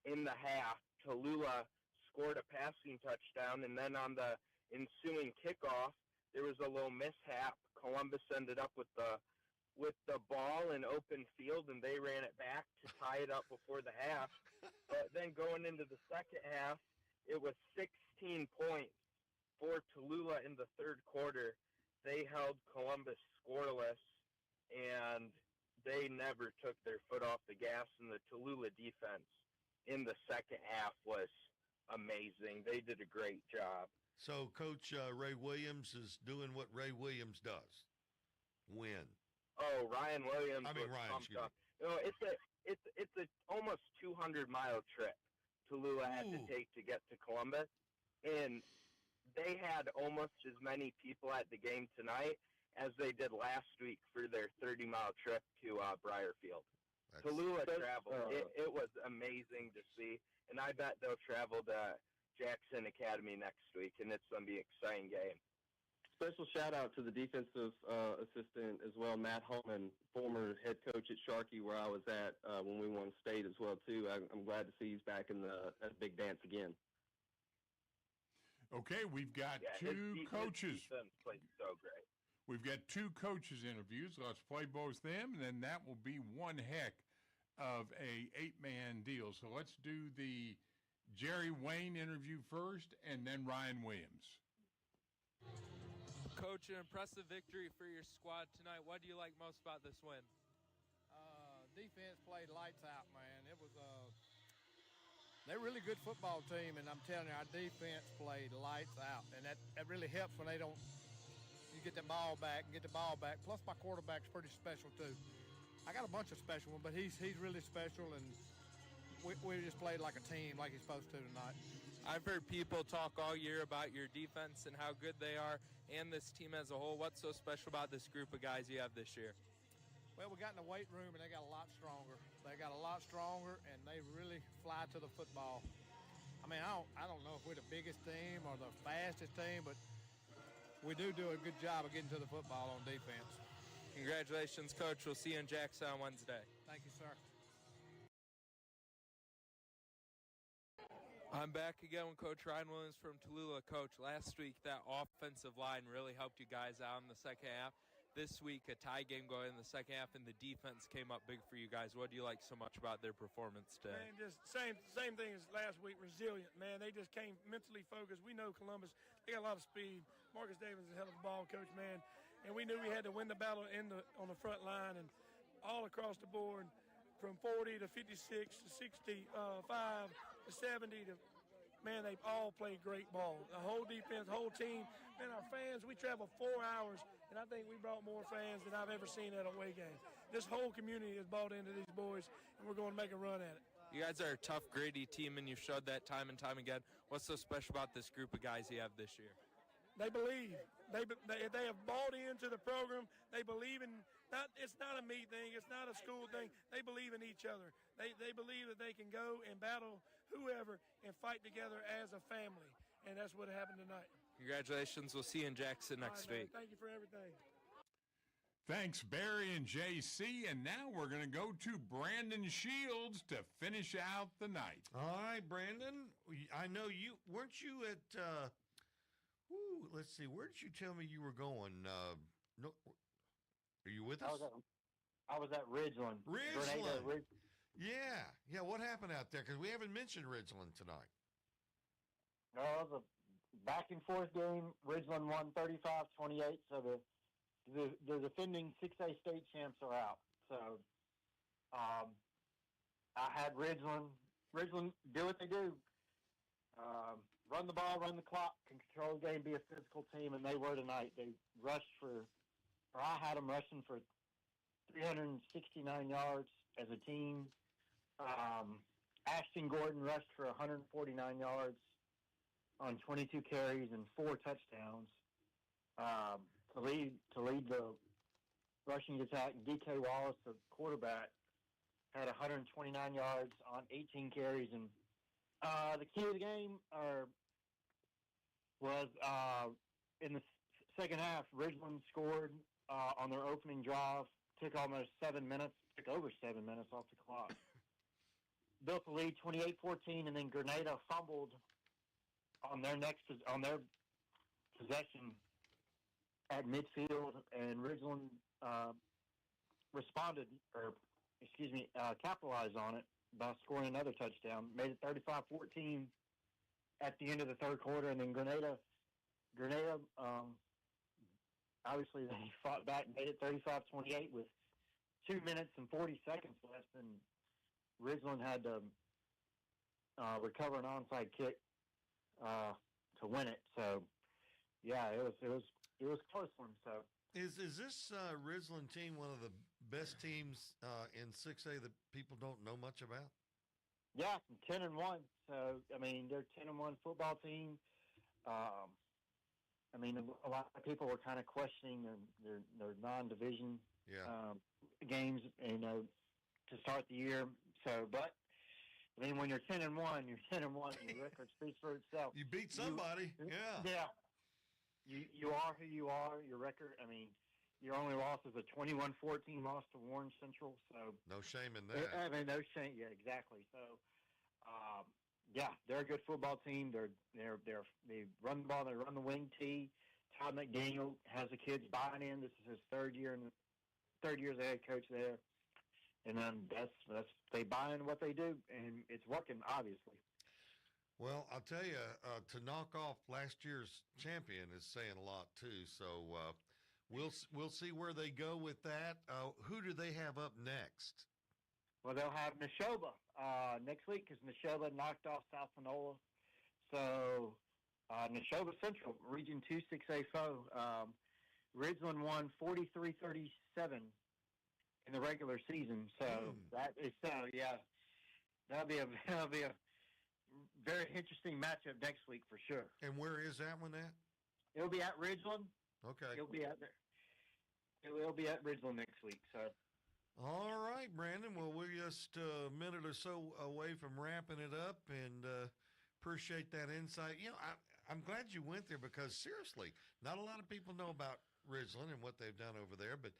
in the half, Tallulah scored a passing touchdown, and then on the ensuing kickoff, there was a little mishap. Columbus ended up with the with the ball in open field, and they ran it back to tie it up before the half. But then going into the second half, it was 16 points for Tallulah in the third quarter. They held Columbus scoreless, and they never took their foot off the gas, and the Tallulah defense in the second half was amazing. They did a great job. So Coach Ray Williams is doing what Ray Williams does. Win. Oh, Ryan Williams. I mean, was Ryan, pumped excuse me. up. You know, it's a almost 200-mile trip Tallulah had to take to get to Columbus, and they had almost as many people at the game tonight as they did last week for their 30-mile trip to Briarfield. Tallulah traveled. It was amazing to see, and I bet they'll travel to Jackson Academy next week, and it's going to be an exciting game. Special shout-out to the defensive assistant as well, Matt Holman, former head coach at Sharkey, where I was at when we won state as well, too. I'm glad to see he's back in the big dance again. Okay, we've got two coaches. His defense played so great. We've got two coaches interviews. Let's play both them, and then that will be one heck of a 8-man deal. So let's do the Jerry Wayne interview first, and then Ryan Williams. Coach, an impressive victory for your squad tonight. What do you like most about this win? Defense played lights out, man. It was they're a really good football team, and I'm telling you, our defense played lights out, and that really helps when you get the ball back and get the ball back. Plus, my quarterback's pretty special too. I got a bunch of special ones, but he's really special, and we just played like a team, like he's supposed to tonight. I've heard people talk all year about your defense and how good they are and this team as a whole. What's so special about this group of guys you have this year? Well, we got in the weight room, and they got a lot stronger. They got a lot stronger, and they really fly to the football. I mean, I don't know if we're the biggest team or the fastest team, but we do a good job of getting to the football on defense. Congratulations, Coach. We'll see you in Jackson on Wednesday. Thank you, sir. I'm back again with Coach Ryan Williams from Tallulah. Coach, last week that offensive line really helped you guys out in the second half. This week, a tie game going in the second half, and the defense came up big for you guys. What do you like so much about their performance today? Man, just same thing as last week, resilient, man. They just came mentally focused. We know Columbus, they got a lot of speed. Marcus Davis is a hell of a ball coach, man. And we knew we had to win the battle on the front line and all across the board, from 40 to 56 to 65 to 70 to, man, they all played great ball. The whole defense, whole team. Man, our fans, we traveled 4 hours, and I think we brought more fans than I've ever seen at a away game. This whole community has bought into these boys, and we're going to make a run at it. You guys are a tough, gritty team, and you've showed that time and time again. What's so special about this group of guys you have this year? They believe. They have bought into the program. They believe in it's not a me thing. It's not a school thing. They believe in each other. They believe that they can go and battle whoever and fight together as a family, and that's what happened tonight. Congratulations. We'll see you in Jackson next week. Thank you for everything. Thanks, Barry and JC. And now we're going to go to Brandon Shields to finish out the night. All right, Brandon. I know you weren't you at let's see, where did you tell me you were going? No, are you with us? I was at Ridgeland. Ridgeland. Yeah. What happened out there? Because we haven't mentioned Ridgeland tonight. No, it was a back and forth game. Ridgeland won 35-28, so the defending 6A state champs are out. So I had Ridgeland do what they do. Run the ball, run the clock, control the game, be a physical team, and they were tonight. They rushed I had them rushing for 369 yards as a team. Ashton Gordon rushed for 149 yards on 22 carries and 4 touchdowns. To lead the rushing attack, DK Wallace, the quarterback, had 129 yards on 18 carries. And the key of the game was in the second half, Ridgeland scored on their opening drive, took over 7 minutes off the clock. Built the lead 28-14, and then Grenada fumbled on their possession at midfield, and Ridgeland capitalized on it by scoring another touchdown. Made it 35-14 at the end of the third quarter, and then Grenada, obviously they fought back, made it 35-28 with 2 minutes and 40 seconds left, and Ridgeland had to recover an onside kick to win it. So, yeah, it was close for them. So, is this Ridgeland team one of the best teams in 6A that people don't know much about? Yeah, 10-1. So, I mean, they're 10-1 football team. I mean, a lot of people were kind of questioning their non-division games, to start the year. So, but I mean, when you're 10-1, you're 10-1. Your record speaks for itself. You beat somebody, Yeah. You are who you are. Your record. I mean, your only loss is a 21-14 loss to Warren Central. So no shame in that. I mean, no shame. Yeah, exactly. So, they're a good football team. They run the ball. They run the wing tee. Todd McDaniel has the kids buying in. This is his third year as a head coach there, and then that's they buy in what they do, and it's working obviously. Well, I'll tell you, to knock off last year's champion is saying a lot too. So we'll see where they go with that. Who do they have up next? Well, they'll have Neshoba next week because Neshoba knocked off South Panola. So Neshoba Central, Region 2 6A foe. Ridgeland won 43-37 in the regular season. So that'll be a very interesting matchup next week for sure. And where is that one at? It'll be at Ridgeland. Okay. It'll be at Ridgeland next week. So. All right, Brandon. Well, we're just a minute or so away from wrapping it up, and appreciate that insight. You know, I'm glad you went there because seriously, not a lot of people know about Ridgeland and what they've done over there, but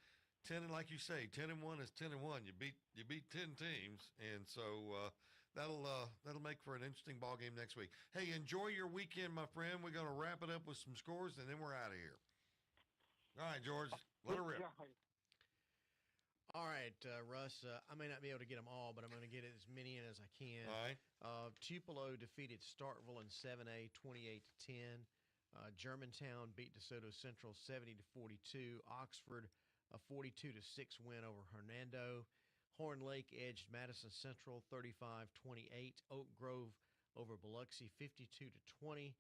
10, like you say, 10-1 is 10-1. You beat 10 teams, and so that'll make for an interesting ball game next week. Hey, enjoy your weekend, my friend. We're going to wrap it up with some scores, and then we're out of here. All right, George, let her rip. All right, Russ, I may not be able to get them all, but I'm going to get as many in as I can. All right. Tupelo defeated Starkville in 7A 28-10. Germantown beat DeSoto Central 70-42. Oxford, a 42-6 win over Hernando. Horn Lake edged Madison Central 35-28. Oak Grove over Biloxi 52-20.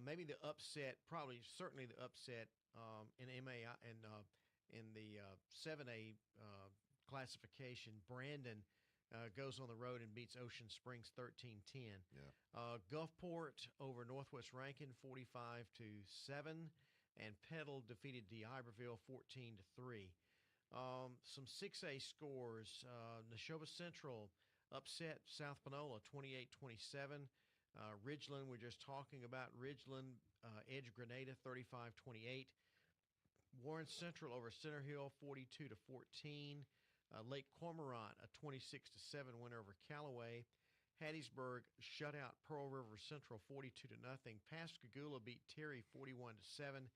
Maybe the upset, certainly the upset in MAI and in the 7A classification. Brandon goes on the road and beats Ocean Springs 13-10. Yeah. Gulfport over Northwest Rankin 45-7, and Petal defeated D'Iberville 14-3. Some 6A scores: Neshoba Central upset South Panola 28-27. Ridgeland, we're just talking about Ridgeland edged Grenada 35-28. Warren Central over Center Hill 42-14. Lake Cormorant, a 26-7 win over Callaway. Hattiesburg shut out Pearl River Central 42-0. Pascagoula beat Terry 41-7.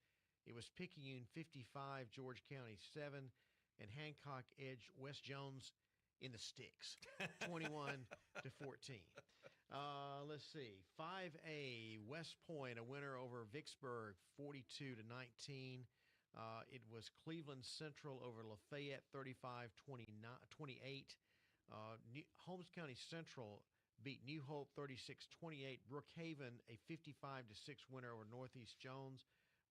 It was Picayune 55, George County 7, and Hancock edged West Jones in the sticks 21-14. Let's see. 5A, West Point, a winner over Vicksburg 42-19. It was Cleveland Central over Lafayette 35-28. Holmes County Central beat New Hope 36-28. Brookhaven, a 55-6 winner over Northeast Jones.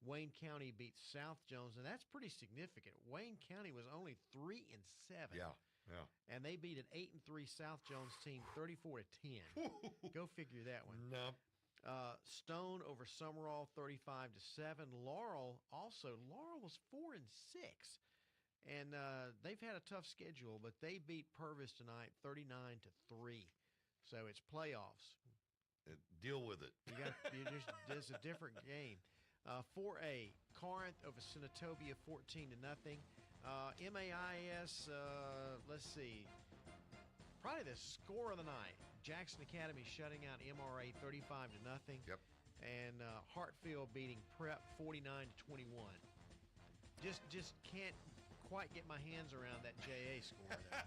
Wayne County beat South Jones, and that's pretty significant. Wayne County was only 3-7. Yeah. And they beat an 8-3 South Jones team 34-10. Go figure that one. No. Stone over Summerall 35-7. Laurel was 4-6, and they've had a tough schedule, but they beat Purvis tonight 39-3. So it's playoffs. Deal with it. There's a different game. 4A, Corinth over Senatobia 14-0. MAIS, let's see, probably the score of the night. Jackson Academy shutting out MRA 35-0. Yep. And Hartfield beating Prep 49-21. Just can't quite get my hands around that JA score there.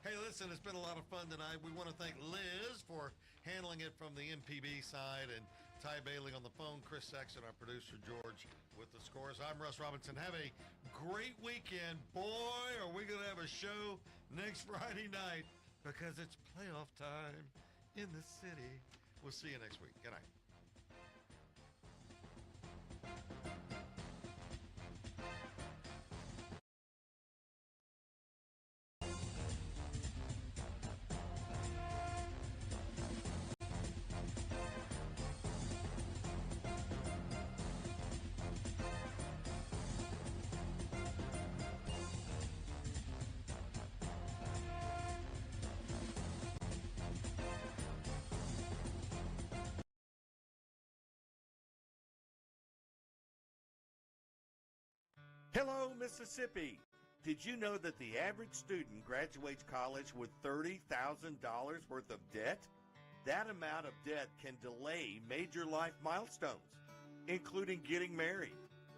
Hey, listen, it's been a lot of fun tonight. We want to thank Liz for handling it from the MPB side, and Ty Bailey on the phone, Chris Saxon, our producer, George, with the scores. I'm Russ Robinson. Have a great weekend. Boy, are we going to have a show next Friday night because it's playoff time in the city. We'll see you next week. Good night. Hello, Mississippi. Did you know that the average student graduates college with $30,000 worth of debt? That amount of debt can delay major life milestones, including getting married,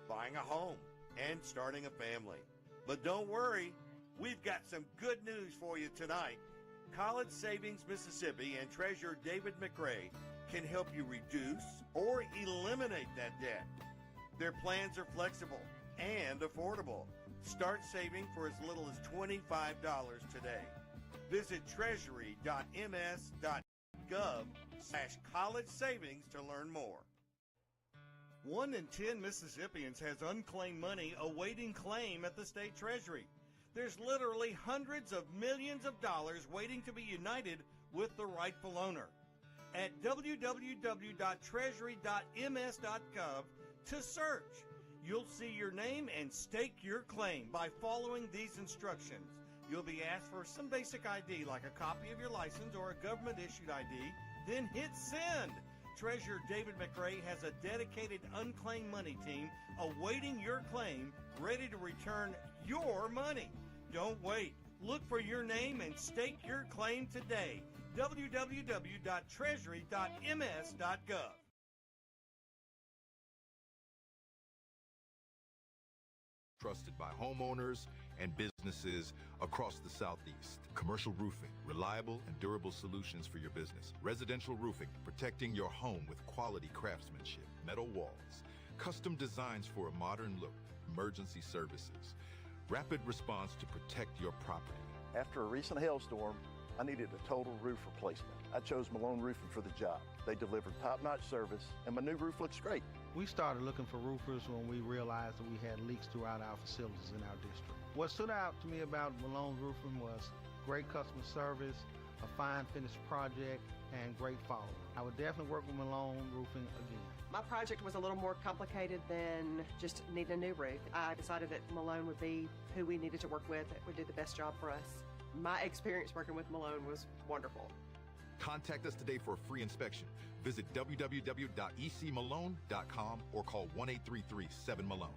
buying a home, and starting a family. But don't worry, we've got some good news for you tonight. College Savings Mississippi and Treasurer David McRae can help you reduce or eliminate that debt. Their plans are flexible and affordable. Start saving for as little as $25 today. Visit treasury.ms.gov/college savings to learn more. 1 in 10 Mississippians has unclaimed money awaiting claim at the state treasury. There's literally hundreds of millions of dollars waiting to be united with the rightful owner. At www.treasury.ms.gov to search. You'll see your name and stake your claim by following these instructions. You'll be asked for some basic ID like a copy of your license or a government-issued ID, then hit send. Treasurer David McRae has a dedicated unclaimed money team awaiting your claim, ready to return your money. Don't wait. Look for your name and stake your claim today. www.treasury.ms.gov. Trusted by homeowners and businesses across the Southeast. Commercial roofing, reliable and durable solutions for your business. Residential roofing, protecting your home with quality craftsmanship. Metal walls, custom designs for a modern look. Emergency services, rapid response to protect your property. After a recent hailstorm, I needed a total roof replacement. I chose Malone Roofing for the job. They delivered top-notch service, and my new roof looks great. We started looking for roofers when we realized that we had leaks throughout our facilities in our district. What stood out to me about Malone Roofing was great customer service, a fine finished project, and great follow-up. I would definitely work with Malone Roofing again. My project was a little more complicated than just needing a new roof. I decided that Malone would be who we needed to work with, that would do the best job for us. My experience working with Malone was wonderful. Contact us today for a free inspection. Visit www.ecmalone.com or call 1-833-7-MALONE.